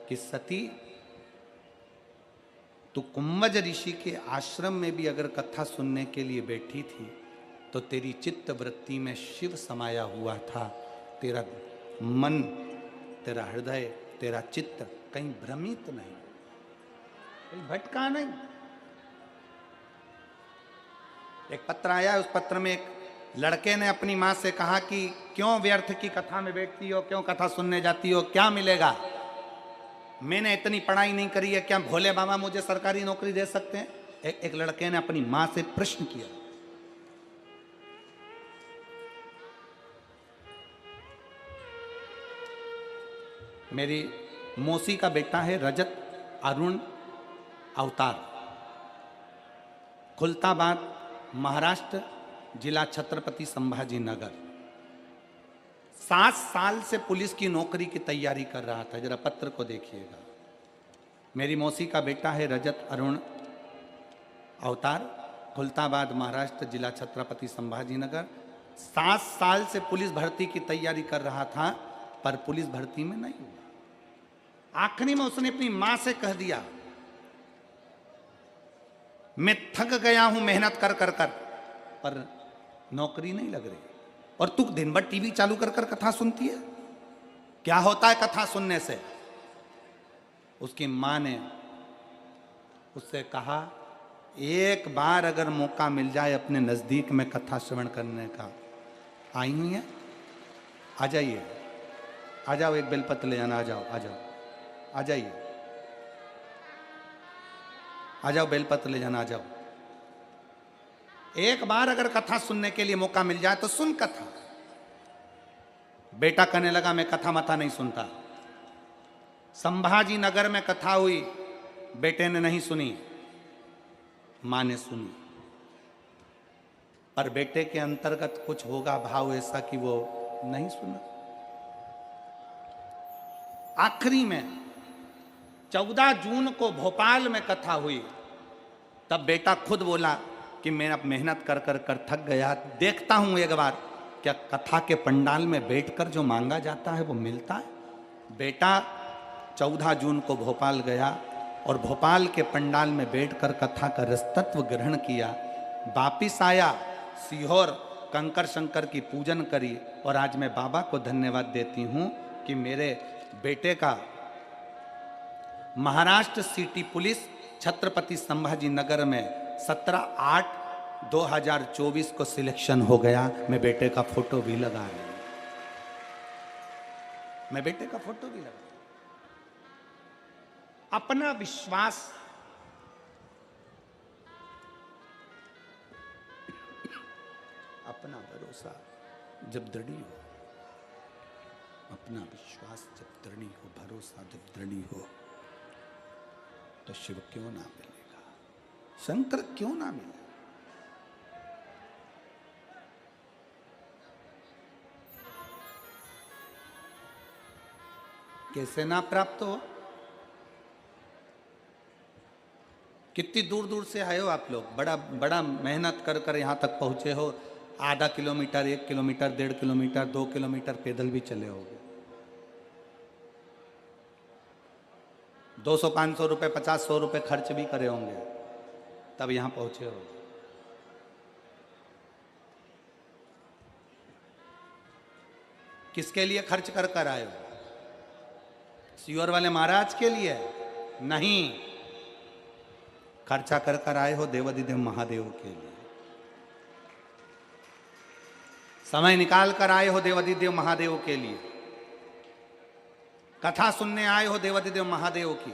कि सती तू कुंभज ऋषि के आश्रम में भी अगर कथा सुनने के लिए बैठी थी तो तेरी चित्त वृत्ति में शिव समाया हुआ था। तेरा मन, तेरा हृदय, तेरा चित्त कहीं भ्रमित नहीं, कहीं भटका नहीं। एक पत्र आया, उस पत्र में एक लड़के ने अपनी मां से कहा कि क्यों व्यर्थ की कथा में बैठती हो, क्यों कथा सुनने जाती हो, क्या मिलेगा? मैंने इतनी पढ़ाई नहीं करी है, क्या भोले बाबा मुझे सरकारी नौकरी दे सकते हैं? एक लड़के ने अपनी मां से प्रश्न किया। मेरी मौसी का बेटा है रजत अरुण अवतार, खुलताबाद महाराष्ट्र, जिला छत्रपति संभाजी नगर। 7 साल से पुलिस की नौकरी की तैयारी कर रहा था। जरा पत्र को देखिएगा। मेरी मौसी का बेटा है रजत अरुण अवतार, खुलताबाद महाराष्ट्र, जिला छत्रपति संभाजी नगर। 7 साल से पुलिस भर्ती की तैयारी कर रहा था, पर पुलिस भर्ती में नहीं हुआ। आखिरी में उसने अपनी मां से कह दिया, मैं थक गया हूं मेहनत कर कर कर, पर नौकरी नहीं लग रही। और तू दिन भर टीवी चालू कर कर कथा सुनती है, क्या होता है कथा सुनने से? उसकी मां ने उससे कहा, एक बार अगर मौका मिल जाए अपने नजदीक में कथा श्रवण करने का, आई हुई है, आ जाइए, आ जाओ, एक बेलपत्र ले जाना, आ जाओ, आ जाओ, आ जाइए, आ जाओ, बेलपत्र ले जाना, आ जाओ। एक बार अगर कथा सुनने के लिए मौका मिल जाए तो सुन कथा। बेटा कहने लगा, मैं कथा मथा नहीं सुनता। संभाजी नगर में कथा हुई, बेटे ने नहीं सुनी, मां ने सुनी। पर बेटे के अंतर्गत कुछ होगा भाव ऐसा कि वो नहीं सुना। आखिरी में 14 जून को भोपाल में कथा हुई, तब बेटा खुद बोला कि मैं अब मेहनत कर कर कर थक गया, देखता हूं एक बार क्या कथा के पंडाल में बैठकर जो मांगा जाता है वो मिलता है। बेटा 14 जून को भोपाल गया और भोपाल के पंडाल में बैठकर कथा का रसतत्व ग्रहण किया। वापिस आया, सीहोर कंकर शंकर की पूजन करी, और आज मैं बाबा को धन्यवाद देती हूं कि मेरे बेटे का महाराष्ट्र सिटी पुलिस छत्रपति संभाजी नगर में 17/8/2024 को सिलेक्शन हो गया। मैं बेटे का फोटो भी लगा रही हूं, मैं बेटे का फोटो भी लगा। अपना विश्वास, अपना भरोसा जब दृढ़ हो, अपना विश्वास जब दृढ़ हो, भरोसा जब दृढ़ हो, तो शिव क्यों ना मिलेगा, शंकर क्यों ना मिले। कैसे ना प्राप्त हो? कितनी दूर दूर से आए हो आप लोग, बड़ा बड़ा मेहनत कर कर यहाँ तक पहुँचे हो। आधा किलोमीटर, 1 किलोमीटर, 1.5 किलोमीटर, 2 किलोमीटर पैदल भी चले होगे। 200-500 रुपये, 50-100 रुपये खर्च भी करे होंगे, तब यहाँ पहुँचे हो। किसके लिए खर्च कर कर आए हो? सीहोर वाले महाराज के लिए नहीं, खर्चा कर कर आए हो देवाधिदेव महादेव के लिए। समय निकाल कर आए हो देवाधिदेव महादेव के लिए। कथा सुनने आए हो देवाधिदेव महादेव की।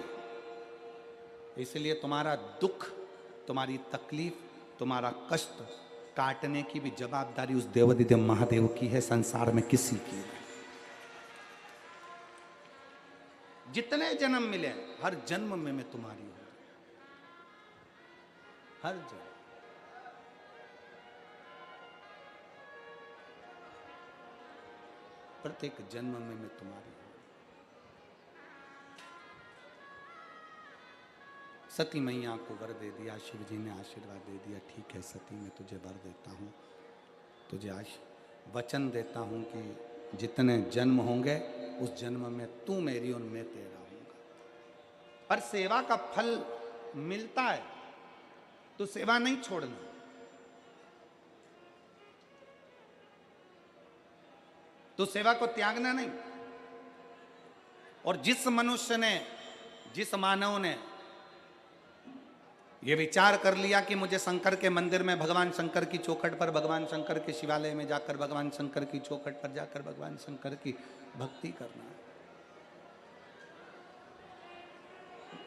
इसलिए तुम्हारा दुख, तुम्हारी तकलीफ, तुम्हारा कष्ट काटने की भी जवाबदारी उस देवादिदेव महादेव की है, संसार में किसी की नहीं। जितने जन्म मिले हर जन्म में मैं तुम्हारी हूं, हर जन्म। प्रत्येक जन्म में मैं तुम्हारी हूं। सती मैया को वर दे दिया, शिव जी ने आशीर्वाद दे दिया, ठीक है सती मैं तुझे वर देता हूं, तुझे वचन देता हूं कि जितने जन्म होंगे उस जन्म में तू मेरी और मैं तेरा हूंगा। पर सेवा का फल मिलता है तो सेवा नहीं छोड़ना। तो सेवा को त्यागना नहीं। और जिस मनुष्य ने, जिस मानव ने यह विचार कर लिया कि मुझे शंकर के मंदिर में भगवान शंकर की चौखट पर, भगवान शंकर के शिवालय में जाकर, भगवान शंकर की चौखट पर जाकर भगवान शंकर की भक्ति करना है,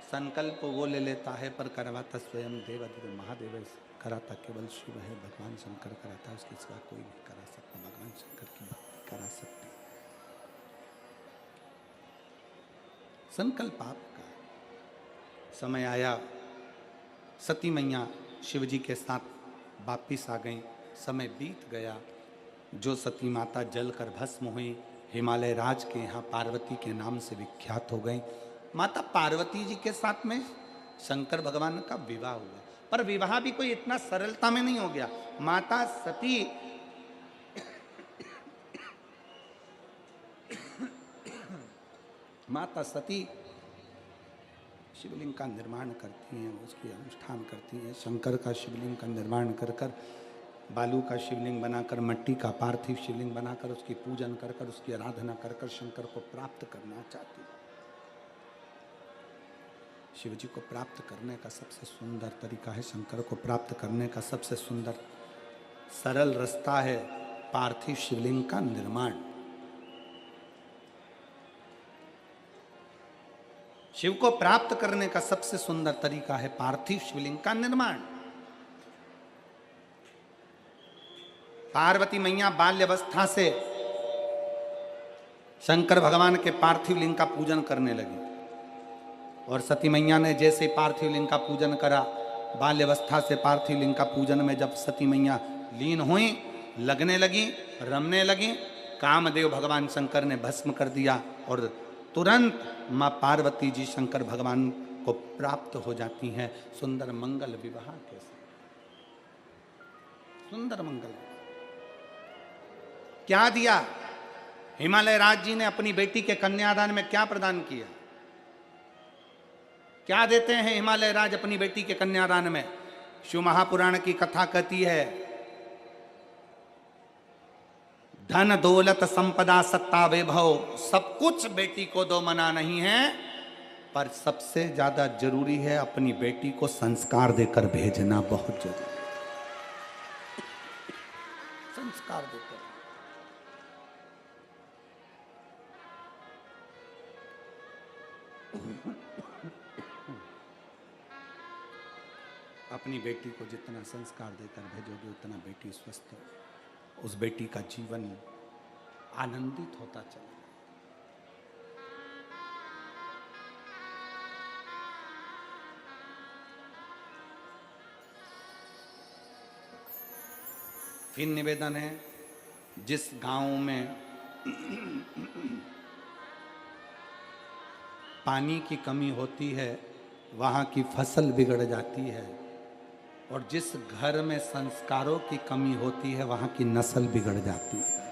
संकल्प वो ले लेता है पर करवाता स्वयं देवादिदेव महादेव कराता केवल शिव है, भगवान शंकर कराता है, उसके सिवा कोई नहीं करा सकता। भगवान शंकर की भक्ति करा सकते। संकल्प आपका। समय आया, सती मैया शिव जी के साथ वापिस आ गई, समय बीत गया। जो सती माता जलकर भस्म हुई, हिमालय राज के यहाँ पार्वती के नाम से विख्यात हो गई। माता पार्वती जी के साथ में शंकर भगवान का विवाह हुआ, पर विवाह भी कोई इतना सरलता में नहीं हो गया। माता सती माता सती शिवलिंग का निर्माण करती हैं, उसकी अनुष्ठान करती हैं। शंकर का शिवलिंग का निर्माण कर कर, बालू का शिवलिंग बनाकर, मिट्टी का पार्थिव शिवलिंग बनाकर उसकी पूजन कर कर, उसकी आराधना कर कर शंकर को प्राप्त करना चाहती है। शिव जी को प्राप्त करने का सबसे सुंदर तरीका है, शंकर को प्राप्त करने का सबसे सुंदर सरल रास्ता है पार्थिव शिवलिंग का निर्माण। शिव को प्राप्त करने का सबसे सुंदर तरीका है पार्थिव शिवलिंग का निर्माण। पार्वती मैया बाल्यावस्था से शंकर भगवान के पार्थिव लिंग का पूजन करने लगी, और सती मैया ने जैसे पार्थिव लिंग का पूजन करा, बाल्यावस्था से पार्थिव लिंग का पूजन में जब सती मैया लीन हुई, लगने लगी, रमने लगी, कामदेव भगवान शंकर ने भस्म कर दिया और तुरंत मां पार्वती जी शंकर भगवान को प्राप्त हो जाती हैं। सुंदर मंगल विवाह के साथ, सुंदर मंगल। क्या दिया? हिमालय राज जी ने अपनी बेटी के कन्यादान में क्या प्रदान किया? क्या देते हैं हिमालय राज अपनी बेटी के कन्यादान में? शिव महापुराण की कथा कहती है, धन दौलत संपदा सत्ता वैभव सब कुछ बेटी को दो, मना नहीं है, पर सबसे ज्यादा जरूरी है अपनी बेटी को संस्कार देकर भेजना, बहुत जरूरी। संस्कार देकर। अपनी बेटी को जितना संस्कार देकर भेजोगे उतना बेटी स्वस्थ, उस बेटी का जीवन आनंदित होता चला। फिर निवेदन है, जिस गांव में पानी की कमी होती है वहां की फसल बिगड़ जाती है, और जिस घर में संस्कारों की कमी होती है वहां की नस्ल बिगड़ जाती है।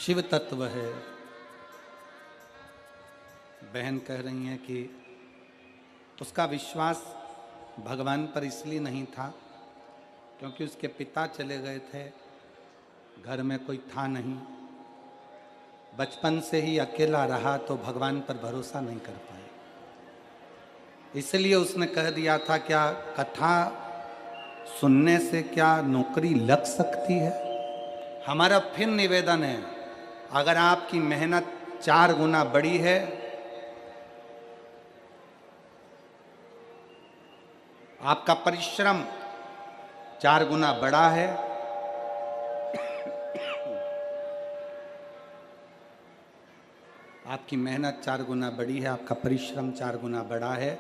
शिव तत्व है। बहन कह रही हैं कि उसका विश्वास भगवान पर इसलिए नहीं था क्योंकि उसके पिता चले गए थे, घर में कोई था नहीं, बचपन से ही अकेला रहा तो भगवान पर भरोसा नहीं कर पाए। इसलिए उसने कह दिया था क्या कथा सुनने से क्या नौकरी लग सकती है। हमारा फिर निवेदन है, अगर आपकी मेहनत 4 गुना बड़ी है, आपका परिश्रम 4 गुना बड़ा है, आपकी मेहनत 4 गुना बड़ी है, आपका परिश्रम 4 गुना बड़ा है,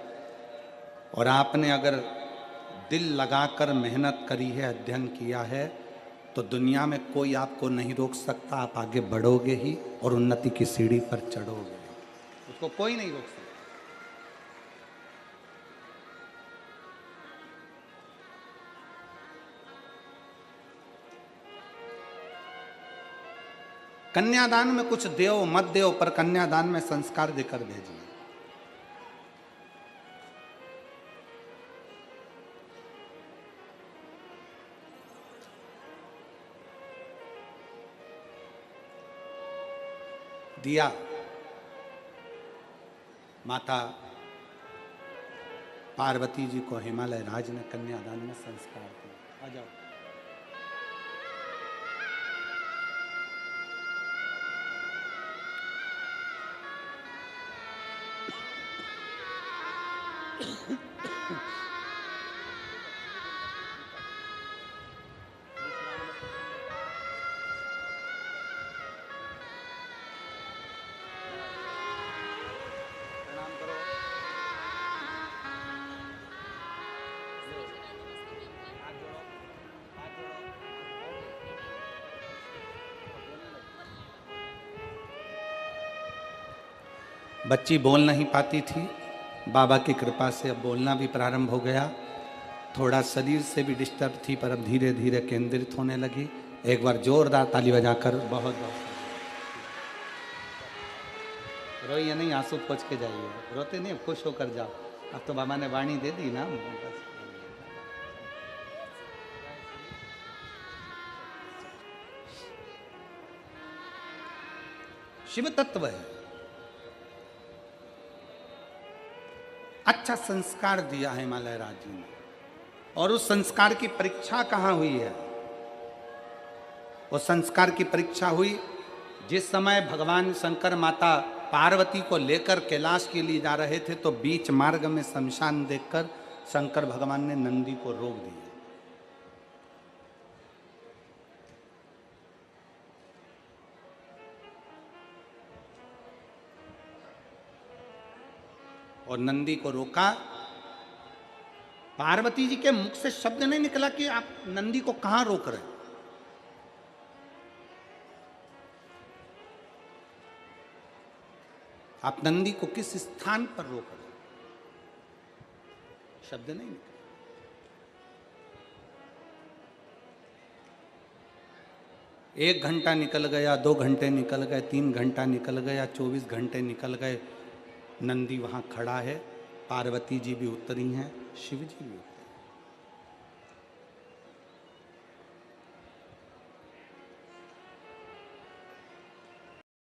और आपने अगर दिल लगाकर मेहनत करी है, अध्ययन किया है, तो दुनिया में कोई आपको नहीं रोक सकता। आप आगे बढ़ोगे ही और उन्नति की सीढ़ी पर चढ़ोगे, उसको कोई नहीं रोक सकता। कन्यादान में कुछ देव मत देव, पर कन्यादान में संस्कार देकर भेजिए। दिया माता पार्वती जी को हिमालय राज ने कन्यादान में संस्कार दिया। आ जाओ। बच्ची बोल नहीं पाती थी, बाबा की कृपा से अब बोलना भी प्रारंभ हो गया। थोड़ा शरीर से भी डिस्टर्ब थी, पर अब धीरे धीरे केंद्रित होने लगी। एक बार जोरदार ताली बजाकर बहुत बहुत रोइए नहीं, आंसू पोंछ के जाइए, रोते नहीं, खुश होकर जाओ। अब तो बाबा ने वाणी दे दी ना। शिव तत्व है, अच्छा संस्कार दिया है हिमालय राज जी ने, और उस संस्कार की परीक्षा कहाँ हुई है? उस संस्कार की परीक्षा हुई जिस समय भगवान शंकर माता पार्वती को लेकर कैलाश के लिए जा रहे थे, तो बीच मार्ग में शमशान देखकर शंकर भगवान ने नंदी को रोक दिया। और नंदी को रोका। पार्वती जी के मुख से शब्द नहीं निकला कि आप नंदी को कहां रोक रहे हैं। आप नंदी को किस स्थान पर रोक रहे हैं, शब्द नहीं निकला। एक घंटा निकल गया, 2 घंटे निकल गए, 3 घंटा निकल गया, 24 घंटे निकल गए। नंदी वहां खड़ा है, पार्वती जी भी उतरी हैं, शिव जी भी उतरे।